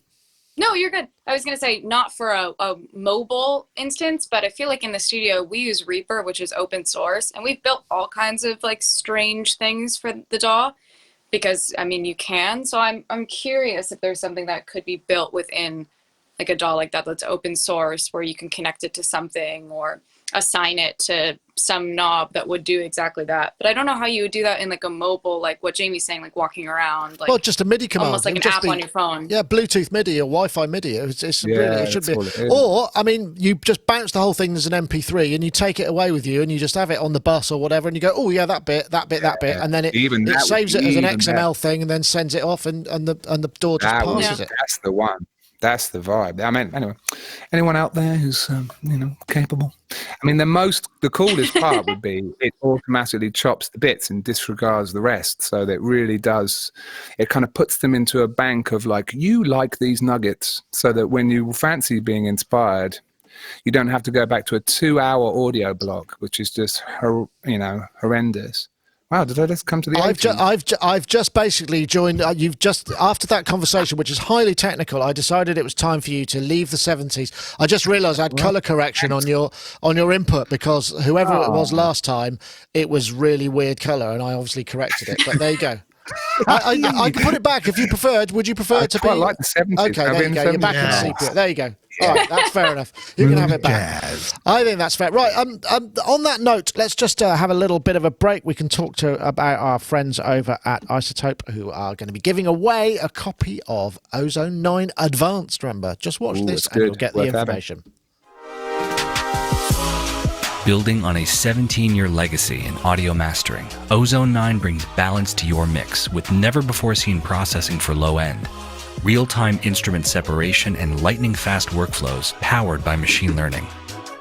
No, you're good. I was going to say not for a mobile instance, but I feel like in the studio we use Reaper, which is open source, and we've built all kinds of like strange things for the DAW because I mean you can. So I'm curious if there's something that could be built within like a DAW like that that's open source where you can connect it to something or assign it to some knob that would do exactly that. But I don't know how you would do that in like a mobile, like what Jamie's saying, like walking around, like Well, just a MIDI command. almost like It an would just app be- on your phone. Yeah, Bluetooth MIDI or Wi-Fi MIDI. It's Yeah, really, it should that's be. all it is. Or, I mean, you just bounce the whole thing as an MP3 and you take it away with you and you just have it on the bus or whatever and you go, oh yeah, that bit, and then it Even that saves would it as an be even XML thing and then sends it off and the DAW just passes it. That's the one. That's the vibe. I mean, anyway, anyone out there who's capable? I mean, the coolest part would be it automatically chops the bits and disregards the rest, so that it really does. It kind of puts them into a bank of like, you like these nuggets, so that when you fancy being inspired, you don't have to go back to a 2-hour audio blog, which is just horrendous. Wow, did I just come to the 80s? I've just basically joined. You've just after that conversation, which is highly technical. I decided it was time for you to leave the 70s. I just realised I had colour correction on your input because whoever it was last time, it was really weird colour, and I obviously corrected it. But there you go. I can put it back if you preferred. Would you prefer I to be? quite like the 70s. Okay, I've there you been go. You're back in Yeah. sepia. There you go. All right, that's fair enough. You can have it back. Jazz. I think that's fair. Right. On that note, let's just have a little bit of a break. We can talk about our friends over at Isotope who are going to be giving away a copy of Ozone 9 Advanced. Remember, just watch Ooh, this that's and you'll good. get the Worth having. information. Building on a 17-year legacy in audio mastering, Ozone 9 brings balance to your mix with never-before-seen processing for low-end, real-time instrument separation, and lightning-fast workflows powered by machine learning.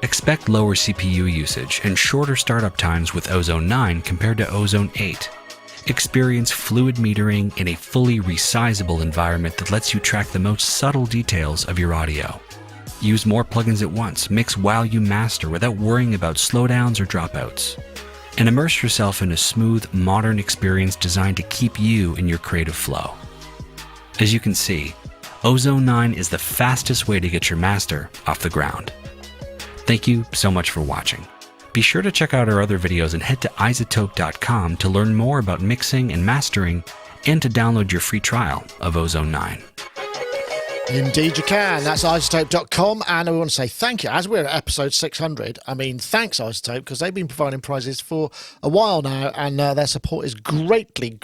Expect lower CPU usage and shorter startup times with Ozone 9 compared to Ozone 8. Experience fluid metering in a fully resizable environment that lets you track the most subtle details of your audio. Use more plugins at once, mix while you master without worrying about slowdowns or dropouts. And immerse yourself in a smooth, modern experience designed to keep you in your creative flow. As you can see, Ozone 9 is the fastest way to get your master off the ground. Thank you so much for watching. Be sure to check out our other videos and head to isotope.com to learn more about mixing and mastering and to download your free trial of Ozone 9. Indeed you can. That's isotope.com, and I want to say thank you. As we're at episode 600, I mean, thanks Isotope, because they've been providing prizes for a while now, and their support is greatly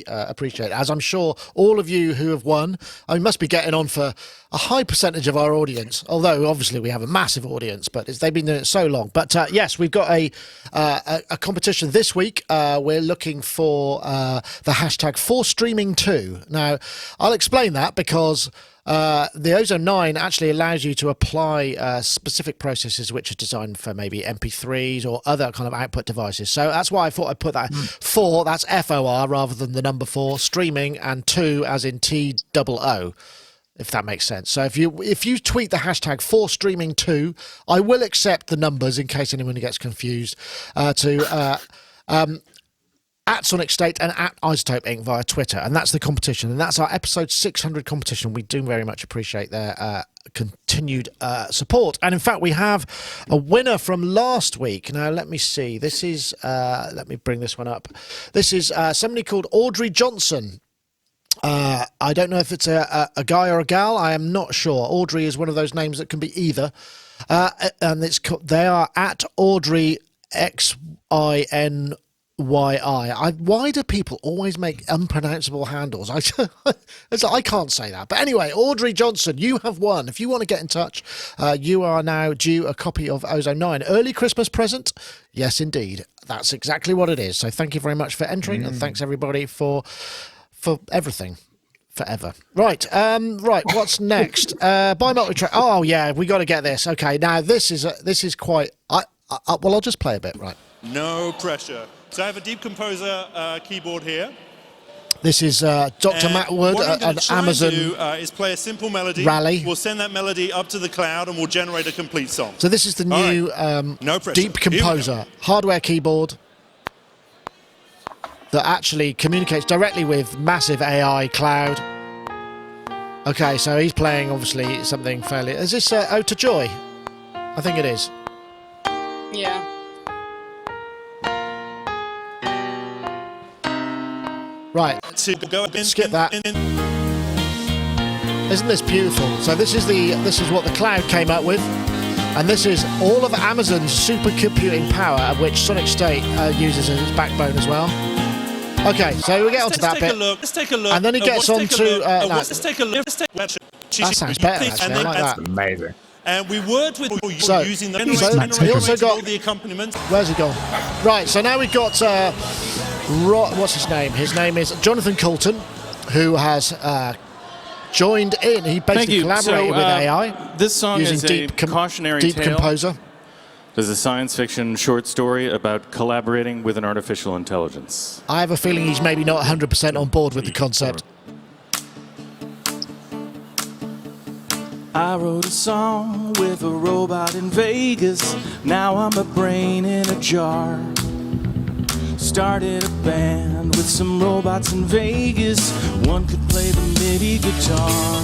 appreciated, as I'm sure all of you who have won, I must be getting on for a high percentage of our audience, although obviously we have a massive audience, but they've been doing it so long. But yes, we've got a competition this week. We're looking for the hashtag for streaming 2. Now, I'll explain that because the Ozone 9 actually allows you to apply specific processes which are designed for maybe MP3s or other kind of output devices. So that's why I thought I'd put that 4, that's FOR rather than the number 4, streaming, and 2 as in TOO, if that makes sense. So if you tweet the hashtag for streaming 2, I will accept the numbers in case anyone gets confused at Sonicstate and at Isotope Inc. via Twitter, and that's the competition, and that's our episode 600 competition. We do very much appreciate their continued support, and in fact we have a winner from last week. Now let me see, this is let me bring this one up. This is somebody called Audrey Johnson. I don't know if it's a guy or a gal, I am not sure. Audrey is one of those names that can be either, and they are at Audrey XINYI. Why do people always make unpronounceable handles? I can't say that. But anyway, Audrey Johnson, you have won. If you want to get in touch, you are now due a copy of Ozone 9. Early Christmas present? Yes, indeed. That's exactly what it is. So thank you very much for entering, and thanks everybody for everything. Forever. Right. What's next? Buy multi-track. Oh yeah, we got to get this. Okay. Now this is quite. Well, I'll just play a bit. Right. No pressure. So I have a Deep Composer keyboard here. This is Dr. Matt Wood, an Amazon is play a simple melody. Rally. We'll send that melody up to the cloud and we'll generate a complete song. So this is the new No pressure. Deep Composer hardware keyboard. that actually communicates directly with massive AI cloud. Okay, so he's playing obviously something fairly. Is this Ode to Joy? I think it is. Yeah. Right. To go Skip that. Isn't this beautiful? So this is what the cloud came up with, and this is all of Amazon's supercomputing power, of which Sonicstate uses as its backbone as well. Okay, so we get onto that bit. Let's take a look. And then he gets on to. Let's take a look. That sounds better, actually. I like that. Amazing. And we worked with So, using the he also got. the accompaniment. Where's he gone? Right, so now we've got. What's his name? His name is Jonathan Coulton, who has joined in. He basically collaborated with AI. This song using is a cautionary Deep tale. Composer. There's a science fiction short story about collaborating with an artificial intelligence. I have a feeling he's maybe not 100% on board with the concept. I wrote a song with a robot in Vegas. Now I'm a brain in a jar. Started a band with some robots in Vegas. One could play the MIDI guitar.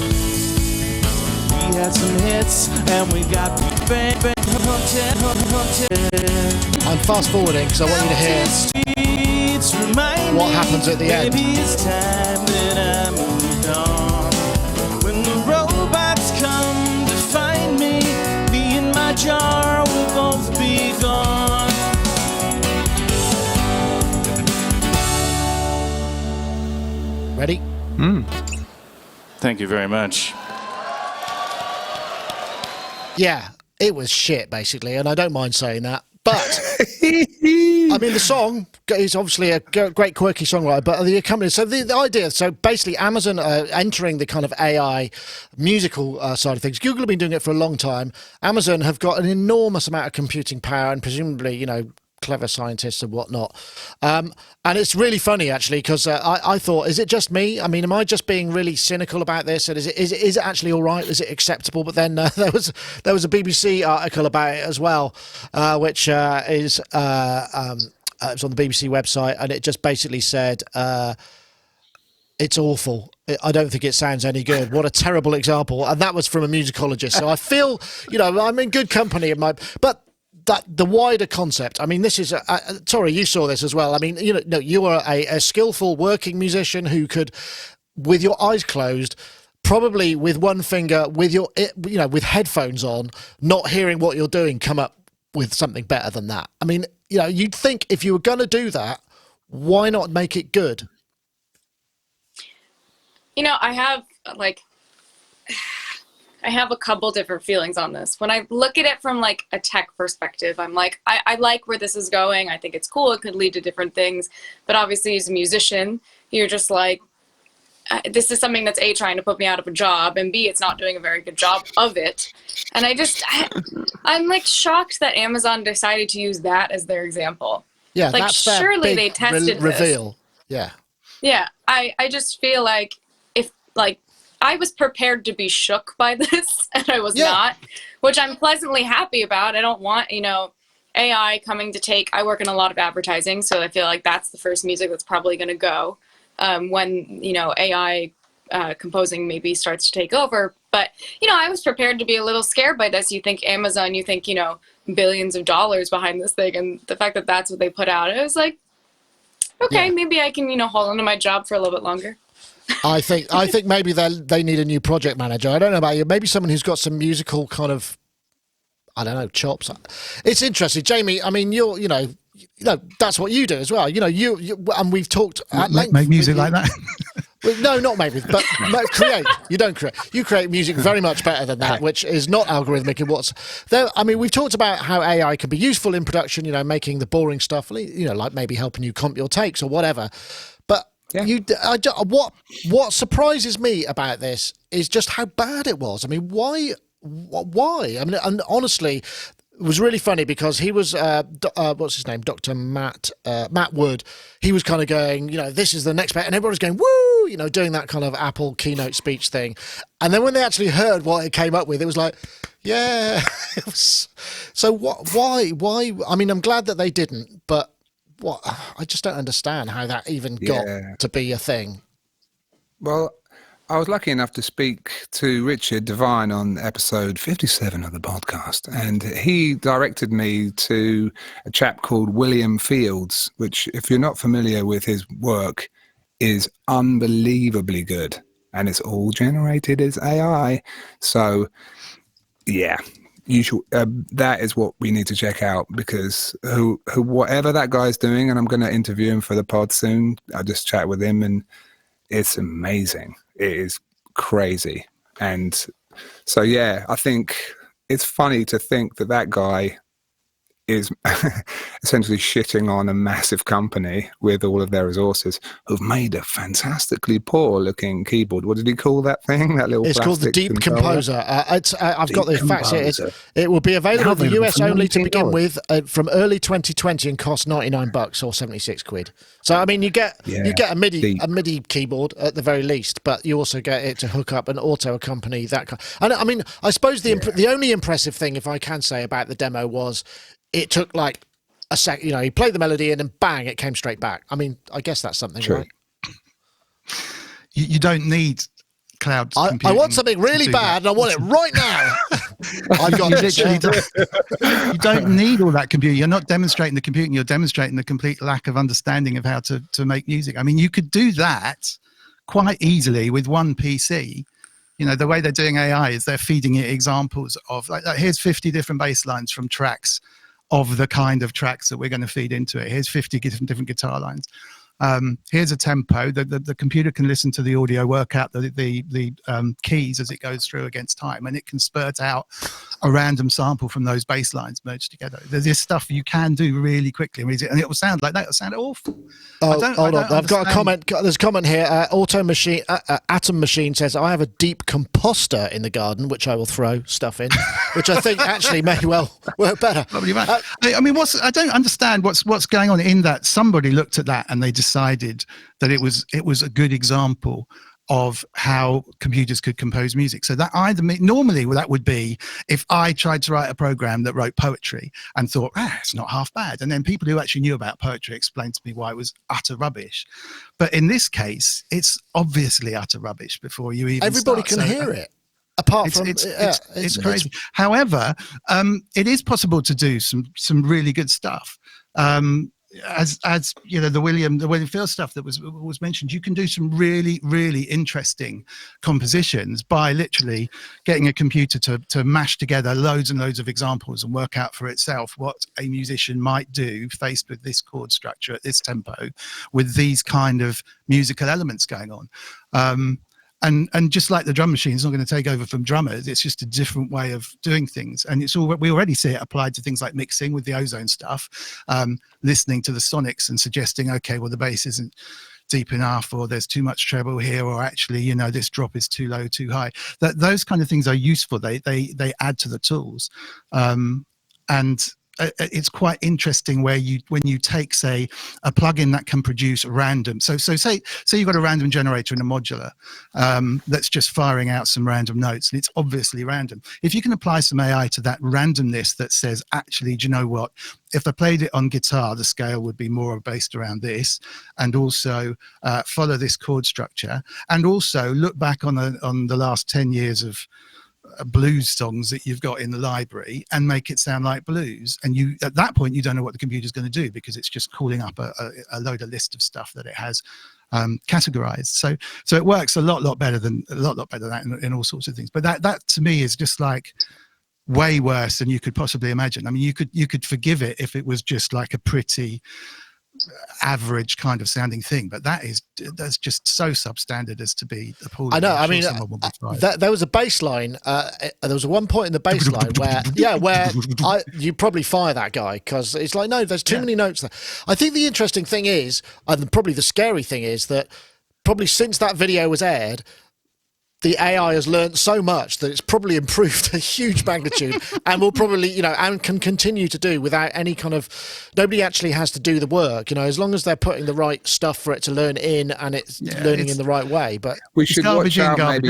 We had some hits and we got hunted. I'm fast forwarding because I want you to hear what happens at the end. Maybe it's time that I moved on. When the robots come to find me, me and my jar will both be gone. Ready? Thank you very much. Yeah, it was shit, basically, and I don't mind saying that. But, I mean, the song is obviously a great, quirky songwriter, but the accompaniment... So the idea... So basically, Amazon entering the kind of AI musical side of things. Google have been doing it for a long time. Amazon have got an enormous amount of computing power and presumably, you know, clever scientists and whatnot. And it's really funny, actually, because I thought, is it just me? I mean, am I just being really cynical about this? And is it actually all right? Is it acceptable? But then there was a BBC article about it as well, which is it was on the BBC website, and it just basically said it's awful. I don't think it sounds any good. What a terrible example. And that was from a musicologist. So I feel, you know, I'm in good company. But that the wider concept. I mean, this is Tori, you saw this as well. I mean, you know, no, you are a skillful working musician who could, with your eyes closed, probably with one finger, with your, you know, with headphones on, not hearing what you're doing, come up with something better than that. I mean, you know, you'd think if you were going to do that, why not make it good? You know, I have a couple different feelings on this. When I look at it from like a tech perspective, I'm like, I like where this is going. I think it's cool. It could lead to different things. But obviously as a musician, you're just like, this is something that's A, trying to put me out of a job, and B, it's not doing a very good job of it. And I'm like shocked that Amazon decided to use that as their example. Yeah, like that's their surely big they tested reveal. This. Yeah. Yeah, I just feel like if like I was prepared to be shook by this, and I was not, which I'm pleasantly happy about. I don't want, you know, AI coming to take. I work in a lot of advertising, so I feel like that's the first music that's probably going to go when, you know, AI composing maybe starts to take over. But, you know, I was prepared to be a little scared by this. You think Amazon, you think, you know, billions of dollars behind this thing, and the fact that that's what they put out, it was like, okay, maybe I can, you know, hold on to my job for a little bit longer. I think maybe they need a new project manager. I don't know about you. Maybe someone who's got some musical kind of, I don't know, chops. It's interesting, Jamie. I mean, you know, that's what you do as well. You know, you and we've talked at length. Make music like that. Well, no, not maybe, but create. You don't create. You create music very much better than that, which is not algorithmic in what's there. I mean, we've talked about how AI can be useful in production. You know, making the boring stuff. You know, like maybe helping you comp your takes or whatever. But what surprises me about this is just how bad it was. I mean, why? I mean, and honestly, it was really funny because he was, what's his name? Dr. Matt Wood. He was kind of going, you know, this is the next bit. And everyone was going, woo, you know, doing that kind of Apple keynote speech thing. And then when they actually heard what it came up with, it was like, yeah. So why? I mean, I'm glad that they didn't, but what? I just don't understand how that even got Yeah. to be a thing. Well, I was lucky enough to speak to Richard Devine on episode 57 of the podcast, and he directed me to a chap called William Fields, which, if you're not familiar with his work, is unbelievably good, and it's all generated as AI. So, yeah, you should. That is what we need to check out, because whatever that guy's doing, and I'm going to interview him for the pod soon. I'll just chat with him, and it's amazing. It is crazy. And so, yeah, I think it's funny to think that that guy is essentially shitting on a massive company with all of their resources who've made a fantastically poor looking keyboard. What did he call that thing? That little It's called the plastic Deep controller? Composer. I've got the Deep facts here. Composer. It will be available in the Available US for only to begin $19. with from early 2020 and cost $99 or 76 quid. So I mean, you get a MIDI keyboard at the very least, but you also get it to hook up and auto accompany that. And I mean, I suppose the only impressive thing, if I can say, about the demo was it took like a sec. You know, he played the melody in and bang, it came straight back. I mean, I guess that's something, True. right? You don't need cloud I computing. want something really to do bad, and I want it right now. I've got You this. literally don't, you don't need all that computing. You're not demonstrating the computing. You're demonstrating the complete lack of understanding of how to make music. I mean, you could do that quite easily with one PC. You know, the way they're doing AI is they're feeding it examples of like here's 50 different bass lines from tracks of the kind of tracks that we're going to feed into it. Here's 50 different guitar lines. Here's a tempo. The computer can listen to the audio, work out the keys as it goes through against time, and it can spurt out a random sample from those bass lines merged together. There's this stuff you can do really quickly, and it will sound like that. It'll sound awful. Hold on. I've got a comment. There's a comment here. Atom Machine says, I have a deep composter in the garden, which I will throw stuff in, which I think actually may well work better. I mean, I don't understand what's going on in that. Somebody looked at that and they decided that it was a good example of how computers could compose music. So that normally that would be if I tried to write a program that wrote poetry and thought, it's not half bad. And then people who actually knew about poetry explained to me why it was utter rubbish. But in this case, it's obviously utter rubbish before you even Everybody start. can hear it. Apart from it's crazy. However, it is possible to do some really good stuff. As you know, the William Fields stuff that was mentioned, you can do some really, really interesting compositions by literally getting a computer to mash together loads and loads of examples and work out for itself what a musician might do faced with this chord structure at this tempo with these kind of musical elements going on. And just like the drum machine, it's not going to take over from drummers. It's just a different way of doing things. And we already see it applied to things like mixing with the Ozone stuff, listening to the sonics and suggesting, okay, well, the bass isn't deep enough, or there's too much treble here, or actually, you know, this drop is too low, too high. Those kind of things are useful. They add to the tools. And it's quite interesting when you take, say, a plugin that can produce random. So say you've got a random generator in a modular that's just firing out some random notes, and it's obviously random. If you can apply some AI to that randomness that says, actually, do you know what? If I played it on guitar, the scale would be more based around this, and also follow this chord structure, and also look back on the last 10 years of blues songs that you've got in the library and make it sound like blues. And you, at that point, you don't know what the computer's going to do, because it's just calling up a load of list of stuff that it has categorized. So it works a lot better than that in all sorts of things. But that to me is just like way worse than you could possibly imagine. I mean, you could forgive it if it was just like a pretty average kind of sounding thing, but that's just so substandard as to be appalling. I know. I mean, there was a bass line. There was one point in the bass line where you probably fire that guy, because it's like, no, there's too many notes there. I think the interesting thing is, and probably the scary thing is, that probably since that video was aired, the AI has learned so much that it's probably improved a huge magnitude, and will probably, you know, and can continue to do without any kind of, nobody actually has to do the work, you know, as long as they're putting the right stuff for it to learn in, and it's learning in the right way. But we should watch out maybe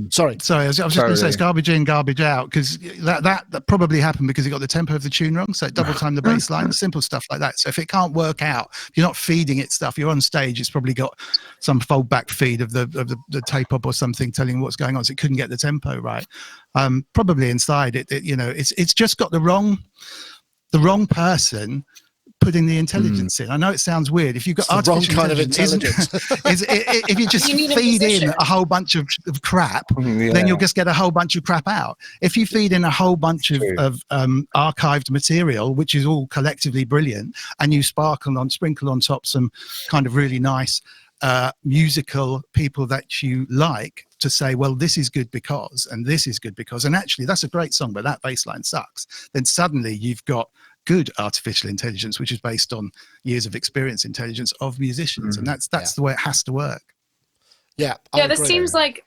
Sorry. I was just going to say it's garbage in, garbage out, because that probably happened because it got the tempo of the tune wone, so it double timed the bass line, simple stuff like that. So if it can't work out, if you're not feeding it stuff, you're on stage, it's probably got some fold back feed of the tape up or something telling what's going on, so it couldn't get the tempo right. Probably inside it's just got the wrong person putting the intelligence in. I know it sounds weird. If you've got the wrong kind of intelligence, if you just feed in a whole bunch of crap, then you'll just get a whole bunch of crap out. If you feed in a whole bunch of archived material, which is all collectively brilliant, and you sprinkle on top some kind of really nice musical people that you like, to say, well, this is good because, and this is good because, and actually that's a great song, but that bass line sucks. Then suddenly you've got good artificial intelligence, which is based on years of experience intelligence of musicians, and that's the way it has to work. This seems like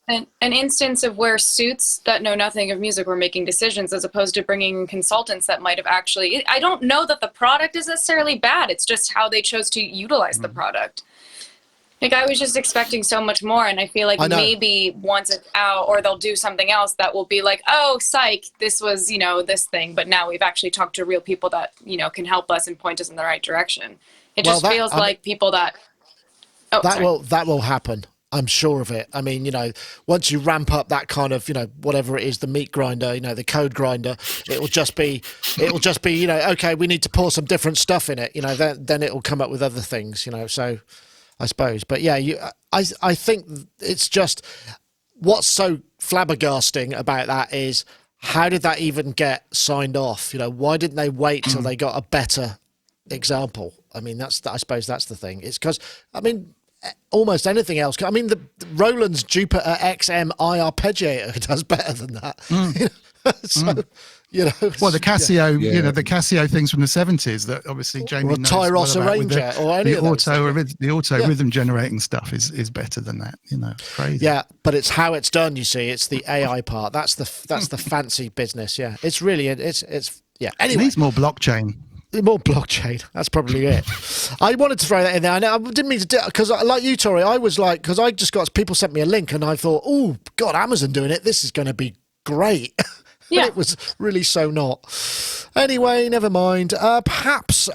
an instance of where suits that know nothing of music were making decisions, as opposed to bringing consultants that might have actually, I don't know that the product is necessarily bad, it's just how they chose to utilize the product. Like, I was just expecting so much more, and I feel like maybe once it's out, or they'll do something else that will be like, oh, psych, this was, this thing, but now we've actually talked to real people that, can help us and point us in the right direction. It just feels like people that... That will happen. I'm sure of it. I mean, once you ramp up that kind of, whatever it is, the meat grinder, the code grinder, it'll just be, okay, we need to pour some different stuff in it, then it'll come up with other things, so... I suppose, but I think it's just what's so flabbergasting about that is how did that even get signed off? Why didn't they wait till they got a better example? I mean, I suppose that's the thing. It's because almost anything else. I mean, the Roland's Jupiter XM arpeggiator does better than that. Well, the Casio, the Casio things from the 70s that obviously Jamie knows Tyros Arranger or any of the auto rhythm generating stuff is better than that. Crazy. Yeah, but it's how it's done. You see, it's the AI part. That's the fancy business. Yeah, it's really it's yeah. Anyway, it needs more blockchain. More blockchain. That's probably it. I wanted to throw that in there. And I didn't mean to do it because, like you, Tori, I was like, because I just got people sent me a link and I thought, oh God, Amazon doing it. This is going to be great. Yeah. It was really so not. Anyway, never mind. Perhaps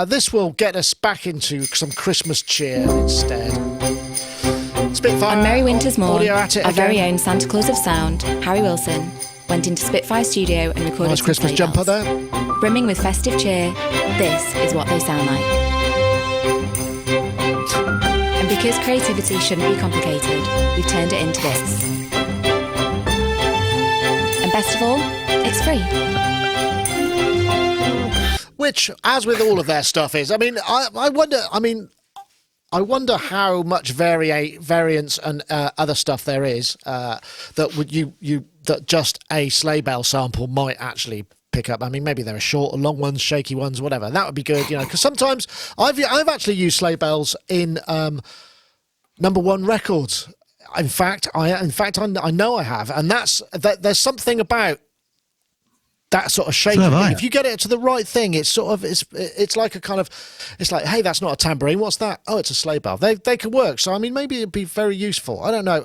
this will get us back into some Christmas cheer instead. Spitfire. On Merry Winter's Morn, our again. very own Santa Claus of Sound, Harry Wilson, went into Spitfire Studio and recorded nice Christmas jumper there. Brimming with festive cheer, this is what they sound like. And because creativity shouldn't be complicated, we've turned it into this. And best of all, it's free. Which, as with all of their stuff is, I mean, I wonder how much variance and other stuff there is that would that just a sleigh bell sample might actually pick up. I mean, maybe there are short or long ones, shaky ones, whatever. That would be good, because sometimes I've actually used sleigh bells in number one records. In fact, I know I have, and there's something about that sort of shaking. If you get it to the right thing, it's sort of it's like a kind of, it's like, hey, that's not a tambourine. What's that? Oh, it's a sleigh bell. They could work. So I mean, maybe it'd be very useful. I don't know.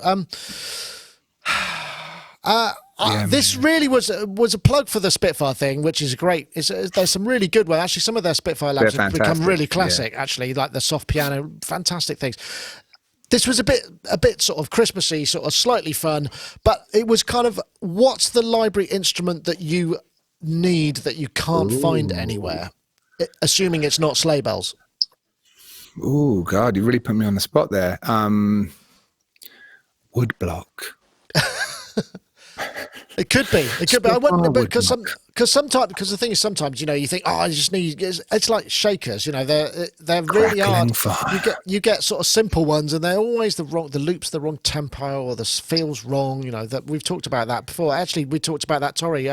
This really was a plug for the Spitfire thing, which is great. There's some really good ones. Actually, some of their Spitfire labs have become really classic. Yeah. Actually, like the soft piano, fantastic things. This was a bit sort of Christmassy, sort of slightly fun, but it was kind of, what's the library instrument that you need that you can't find anywhere, assuming it's not sleigh bells? Oh God, you really put me on the spot there. Woodblock. It could be. I wouldn't, because sometimes, because the thing is, sometimes you think, I just need. It's like shakers, they're really hard. You get sort of simple ones, and they're always the loop's the wrong tempo, or the feels wrong. That we've talked about that before. Actually, we talked about that, Tori,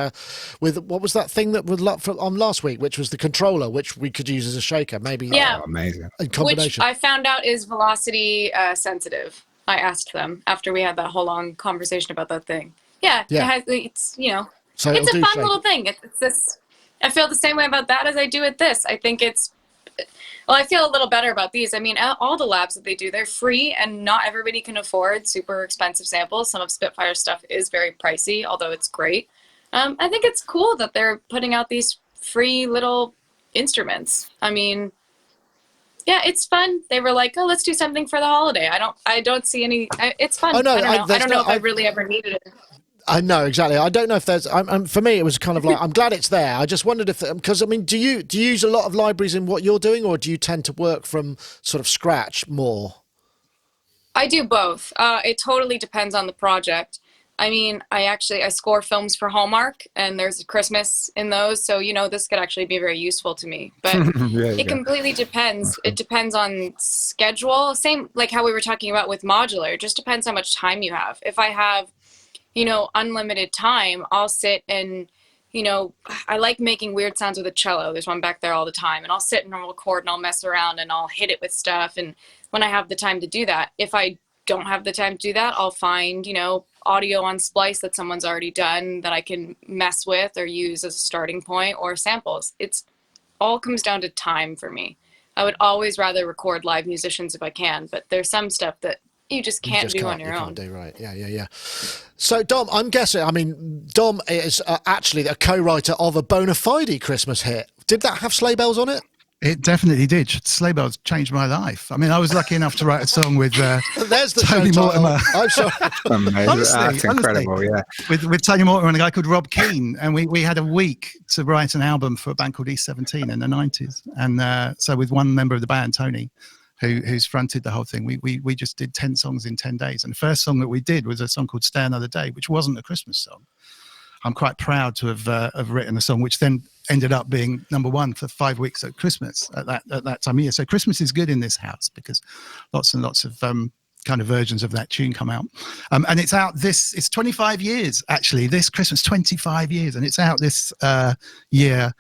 with what was that thing that was on last week, which was the controller, which we could use as a shaker, maybe. Yeah, amazing. In combination. Which I found out is velocity sensitive. I asked them after we had that whole long conversation about that thing. Yeah. It's so it's a fun little thing. It's this. I feel the same way about that as I do with this. I think it's Well, I feel a little better about these. I mean, all the labs that they do, they're free, and not everybody can afford super expensive samples. Some of Spitfire's stuff is very pricey, although it's great. I think it's cool that they're putting out these free little instruments. I mean, yeah, it's fun. They were like, "Oh, let's do something for the holiday." I don't see any. It's fun. Oh no, I don't know if I really ever needed it. I know exactly. I don't know if there's. For me, it was kind of like I'm glad it's there. I just wondered if because I mean, do you use a lot of libraries in what you're doing, or do you tend to work from sort of scratch more? I do both. It totally depends on the project. I mean, I score films for Hallmark, and there's Christmas in those, so this could actually be very useful to me. But it completely depends. It depends on schedule. Same like how we were talking about with modular. It just depends how much time you have. If I have unlimited time, I'll sit and, I like making weird sounds with a cello. There's one back there all the time. And I'll sit and I'll record and I'll mess around and I'll hit it with stuff. And when I have the time to do that, if I don't have the time to do that, I'll find, audio on Splice that someone's already done that I can mess with or use as a starting point, or samples. It's all comes down to time for me. I would always rather record live musicians if I can, but there's some stuff that you just can't do on your own. Right. Yeah. So, Dom, I'm guessing, Dom is actually a co-writer of a bona fide Christmas hit. Did that have Sleigh Bells on it? It definitely did. Sleigh Bells changed my life. I mean, I was lucky enough to write a song with There's the Tony Mortimer. I'm sorry. That's incredible, yeah. With Tony Mortimer and a guy called Rob Keane. And we had a week to write an album for a band called East 17 in the 90s. And so with one member of the band, Tony, who's fronted the whole thing, we just did 10 songs in 10 days. And the first song that we did was a song called Stay Another Day, which wasn't a Christmas song. I'm quite proud to have written a song which then ended up being #1 for 5 weeks at Christmas at that time of year. So Christmas is good in this house because lots and lots of kind of versions of that tune come out. And it's out it's 25 years, actually, this Christmas, 25 years. And it's out this year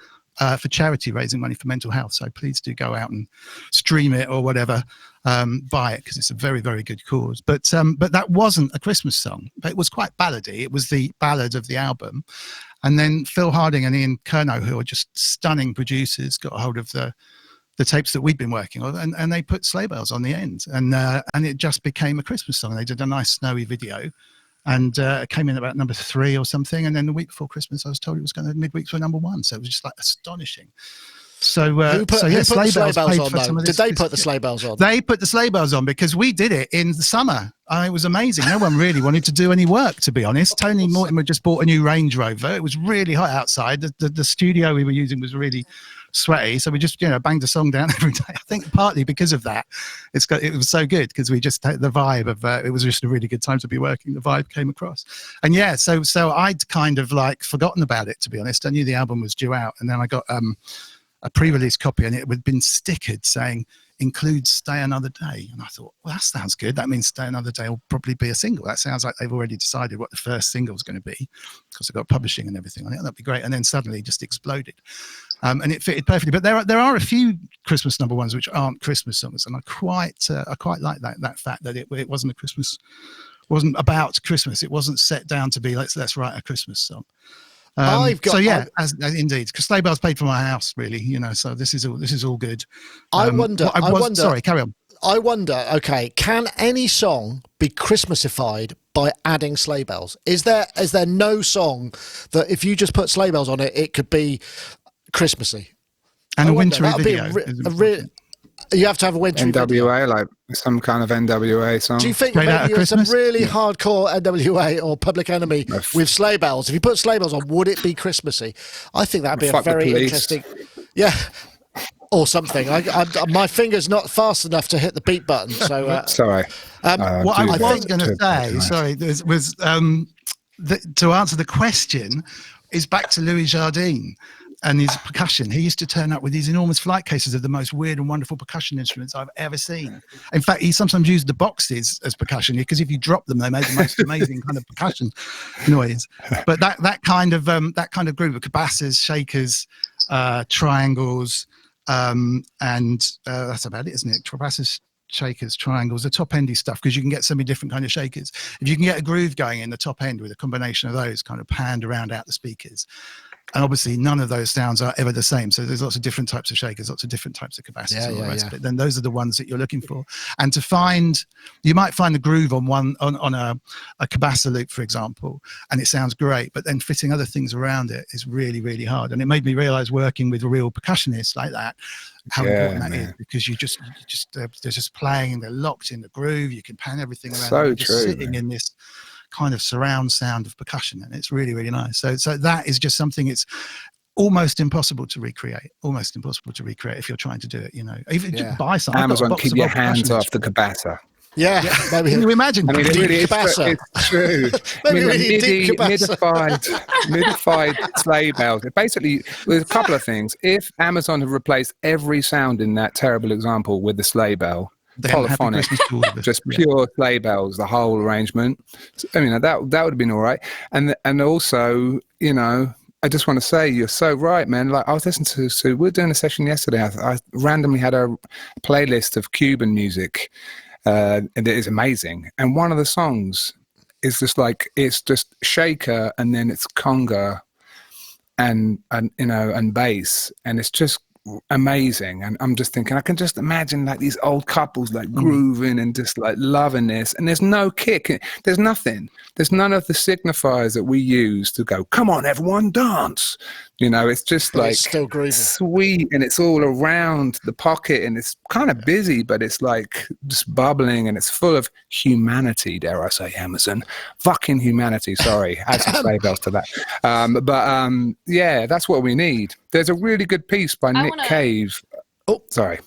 for charity, raising money for mental health. So please do go out and stream it or whatever, buy it, because it's a very, very good cause. But that wasn't a Christmas song. But it was quite ballady. It was the ballad of the album. And then Phil Harding and Ian Kernow, who are just stunning producers, got a hold of the tapes that we'd been working on, and they put Sleigh Bells on the end. And it just became a Christmas song. They did a nice snowy video. And it came in about #3 or something. And then the week before Christmas, I was told it was going to midweek for #1. So it was just like astonishing. So, who put Sleigh the Sleigh Bells Bells on, though? Did they put the Sleigh Bells on? They put the Sleigh Bells on because we did it in the summer. It was amazing. No one really wanted to do any work, to be honest. Tony Mortimer just bought a new Range Rover. It was really hot outside. The studio we were using was really sweaty, so we just banged a song down every day. I think partly because of that, it was so good because we just had the vibe of it was just a really good time to be working. The vibe came across, and yeah, so I'd kind of like forgotten about it, to be honest. I knew the album was due out, and then I got a pre-release copy, and it had been stickered saying includes Stay Another Day, and I thought, well, that sounds good. That means Stay Another Day will probably be a single. That sounds like they've already decided what the first single is going to be because they've got publishing and everything on it. That'd be great. And then suddenly it just exploded. And it fitted perfectly. But there are a few Christmas #1s which aren't Christmas songs, and I quite like that fact that it wasn't a Christmas, wasn't about Christmas. It wasn't set down to be let's write a Christmas song. Indeed, because Sleigh Bells paid for my house, really. So this is all good. I wonder. Sorry, carry on. I wonder. Okay, can any song be Christmasified by adding Sleigh Bells? Is there no song that if you just put Sleigh Bells on it, it could be Christmassy? And a wintry video. You have to have a wintry NWA, video. like some kind of NWA song. Do you think maybe some really hardcore NWA or Public Enemy with Sleigh Bells? If you put Sleigh Bells on, would it be Christmassy? I think that'd be a very interesting. Yeah. Or something. My finger's not fast enough to hit the beat button. So sorry. What I was going to say, sorry, was to answer the question, is back to Louis Jardine and his percussion. He used to turn up with these enormous flight cases of the most weird and wonderful percussion instruments I've ever seen. In fact, he sometimes used the boxes as percussion because if you drop them, they made the most amazing kind of percussion noise. But that kind of group of cabasses, shakers, triangles, and that's about it, isn't it? Cabasses, shakers, triangles, the top endy stuff, because you can get so many different kind of shakers. If you can get a groove going in the top end with a combination of those kind of panned around out the speakers, And obviously, none of those sounds are ever the same. So there's lots of different types of shakers, lots of different types of capacitors, and all the rest of it. Then those are the ones that you're looking for. And to find, you might find the groove on a capacitor loop, for example, and it sounds great. But then fitting other things around it is really, really hard. And it made me realize working with real percussionists like that, how important that is, because they're just playing, they're locked in the groove. You can pan everything around. So you're true, just sitting in this kind of surround sound of percussion, and it's really, really nice. So that is just something it's almost impossible to recreate. Almost impossible to recreate if you're trying to do it. Even just buy something. Amazon, keep your hands off the cabatta. Yeah, maybe. Can you imagine? I mean, it's true. Midified sleigh bells. Basically, there's a couple of things. If Amazon had replaced every sound in that terrible example with the sleigh bell, polyphonic, just pure sleigh bells, the whole arrangement. I mean, that would have been all right. And also, I just want to say, you're so right, man. Like, I was listening to, we were doing a session yesterday. I randomly had a playlist of Cuban music, and it is amazing. And one of the songs is just like, it's just shaker, and then it's conga, and bass, and it's just amazing. And I'm just thinking, I can just imagine like these old couples like grooving and just like loving this, and there's no kick, there's nothing, there's none of the signifiers that we use to go, come on everyone, dance. It's just like, it's still grooving, sweet, and it's all around the pocket, and it's kind of busy, but it's like just bubbling, and it's full of humanity, dare I say, Amazon, fucking humanity. Sorry, add some sleigh bells to that. Yeah, that's what we need. There's a really good piece by Nick Cave. Oh, sorry.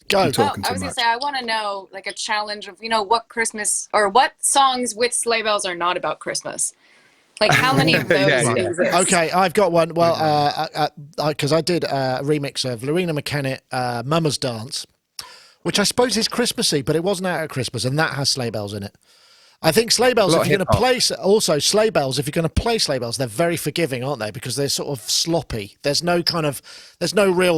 Go. I was going to say, I want to know like a challenge of, what Christmas or what songs with sleigh bells are not about Christmas. Like, how many of those exist? Okay, I've got one. Well, because I did a remix of Lorena McKennitt, Mama's Dance, which I suppose is Christmassy, but it wasn't out at Christmas, and that has sleigh bells in it. I think sleigh bells, if you're going to play, also sleigh bells, if you're going to play sleigh bells, they're very forgiving, aren't they? Because they're sort of sloppy. There's no real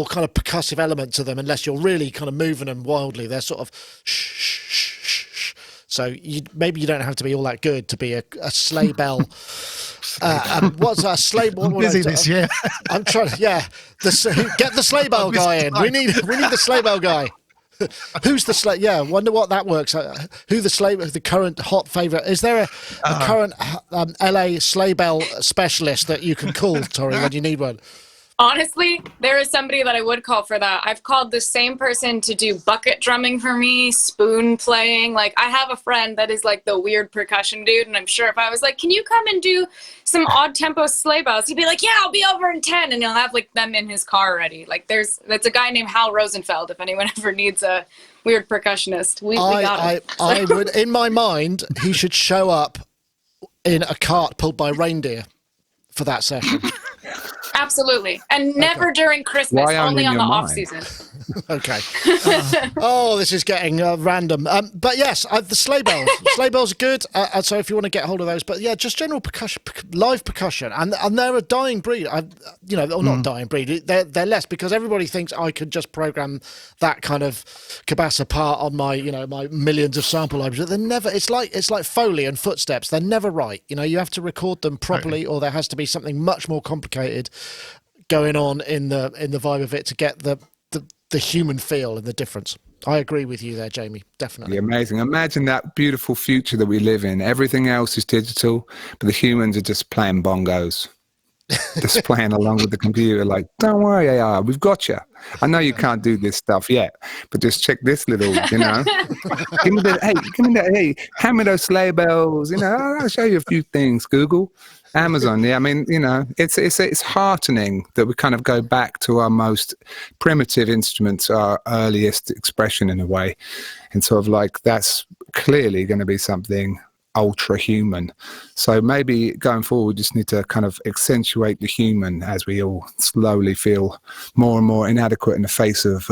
kind of percussive element to them unless you're really kind of moving them wildly. They're sort of shh, shh, shh, shh. So maybe you don't have to be all that good to be a sleigh bell. What's a sleigh? I'm busy this year. I'm trying. Yeah, get the sleigh bell guy in. We need the sleigh bell guy. Who's the sleigh? Yeah, wonder what that works. The current hot favourite? Is there a current LA sleigh bell specialist that you can call, Tori, when you need one? Honestly, there is somebody that I would call for that. I've called the same person to do bucket drumming for me, spoon playing. Like, I have a friend that is like the weird percussion dude, and I'm sure if I was like, can you come and do some odd tempo sleigh bells? He'd be like, yeah, I'll be over in 10, and he'll have like them in his car already. Like, that's a guy named Hal Rosenfeld, if anyone ever needs a weird percussionist. We got him. I would, in my mind, he should show up in a cart pulled by reindeer for that session. Absolutely. And never during Christmas, only on the off season. Okay. Oh, this is getting random. But yes, the sleigh bells. Sleigh bells are good. So if you want to get hold of those, but yeah, just general percussion, live percussion, and they're a dying breed. Not dying breed. They're less, because everybody thinks I could just program that kind of capacitor part on my my millions of sample libraries. They're never. It's like Foley and footsteps. They're never right. You have to record them properly, or there has to be something much more complicated going on in the vibe of it to get the human feel and the difference. I agree with you there, Jamie. Definitely. Amazing. Imagine that beautiful future that we live in. Everything else is digital, but the humans are just playing bongos, just playing along with the computer. Like, don't worry, AI, we've got you. I know you can't do this stuff yet, but just check this little, give me that. Hey, hand me those sleigh bells. I'll show you a few things. Google. Amazon, yeah. I mean, it's heartening that we kind of go back to our most primitive instruments, our earliest expression in a way, and sort of like that's clearly going to be something ultra human. So maybe going forward, we just need to kind of accentuate the human as we all slowly feel more and more inadequate in the face of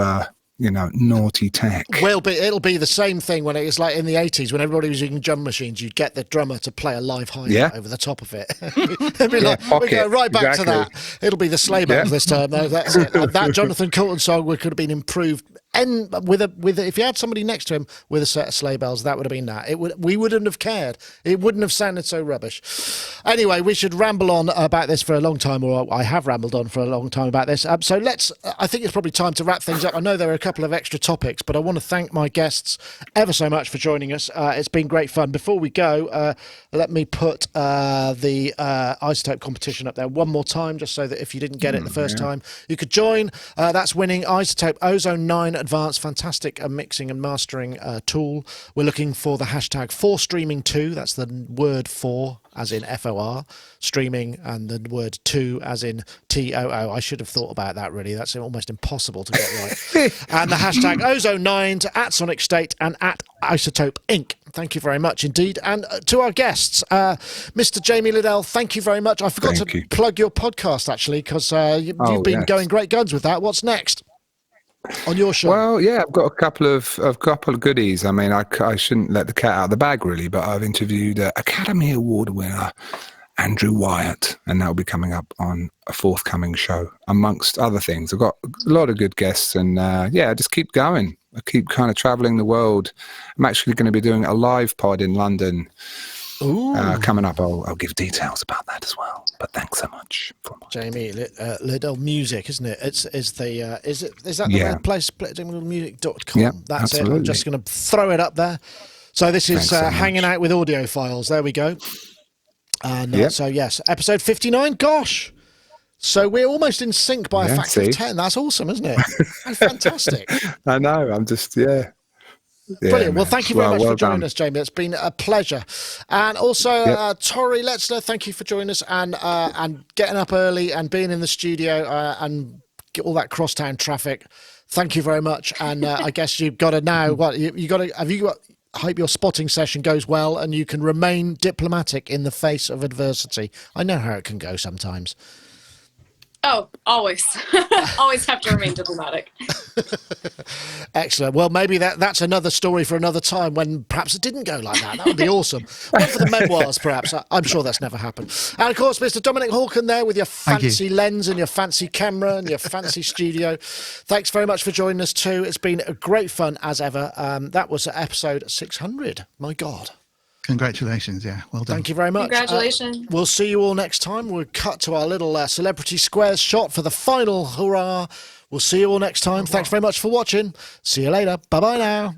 naughty tech. It'll be the same thing when it was like in the 80s when everybody was using drum machines. You'd get the drummer to play a live hi-hat over the top of it. We go right back to that. It'll be the sleigh bells this time. Though. That's it. That Jonathan Coulton song could have been improved if you had somebody next to him with a set of sleigh bells, that would have been that. We wouldn't have cared. It wouldn't have sounded so rubbish. Anyway, we should ramble on about this for a long time, or I have rambled on for a long time about this. So I think it's probably time to wrap things up. I know there are a couple of extra topics, but I want to thank my guests ever so much for joining us. It's been great fun. Before we go, let me put the isotope competition up there one more time, just so that if you didn't get it the first time, you could join. That's winning Isotope Ozone 9 Advanced, fantastic mixing and mastering tool. We're looking for the hashtag 4streaming2. That's the word 4 as in FOR, streaming, and the word 2 as in TOO. I should have thought about that, really. That's almost impossible to get right. And the hashtag Ozone 9 to @Sonicstate and @Isotope Inc. Thank you very much indeed. And to our guests, Mr. Jamie Liddell, thank you very much. I forgot to plug your podcast, actually, because you've been going great guns with that. What's next on your show? Well, yeah, I've got a couple of goodies. I mean, I shouldn't let the cat out of the bag, really, but I've interviewed Academy Award winner Andrew Wyatt, and that'll be coming up on a forthcoming show, amongst other things. I've got a lot of good guests, and I just keep going. I keep kind of traveling the world. I'm actually going to be doing a live pod in London coming up. I'll give details about that as well. But thanks so much, Jamie Liddell Music, isn't it? Is that the place? Music.com. Yeah, That's absolutely. it. I'm just going to throw it up there. So this is hanging out with audiophiles. There we go. And so yes, episode 59. Gosh. So we're almost in sync by a factor of 10. That's awesome, isn't it? Fantastic. I know. I'm just, Brilliant. Well, thank you very much for joining us, Jamie. It's been a pleasure. And also, Tori Letzler, thank you for joining us and getting up early and being in the studio and get all that crosstown traffic. Thank you very much. And I guess you've got to now, I hope your spotting session goes well and you can remain diplomatic in the face of adversity. I know how it can go sometimes. Oh, always. Always have to remain diplomatic. Excellent. Well, maybe that's another story for another time when perhaps it didn't go like that. That would be awesome. One for the memoirs, perhaps. I'm sure that's never happened. And, of course, Mr. Dominic Hawken there with your fancy lens and your fancy camera and your fancy studio. Thanks very much for joining us, too. It's been great fun, as ever. That was episode 600. My God. Congratulations, well done. Thank you very much. Congratulations. We'll see you all next time. We'll cut to our little celebrity squares shot for the final hurrah. We'll see you all next time. Thanks very much for watching. See you later. Bye-bye now.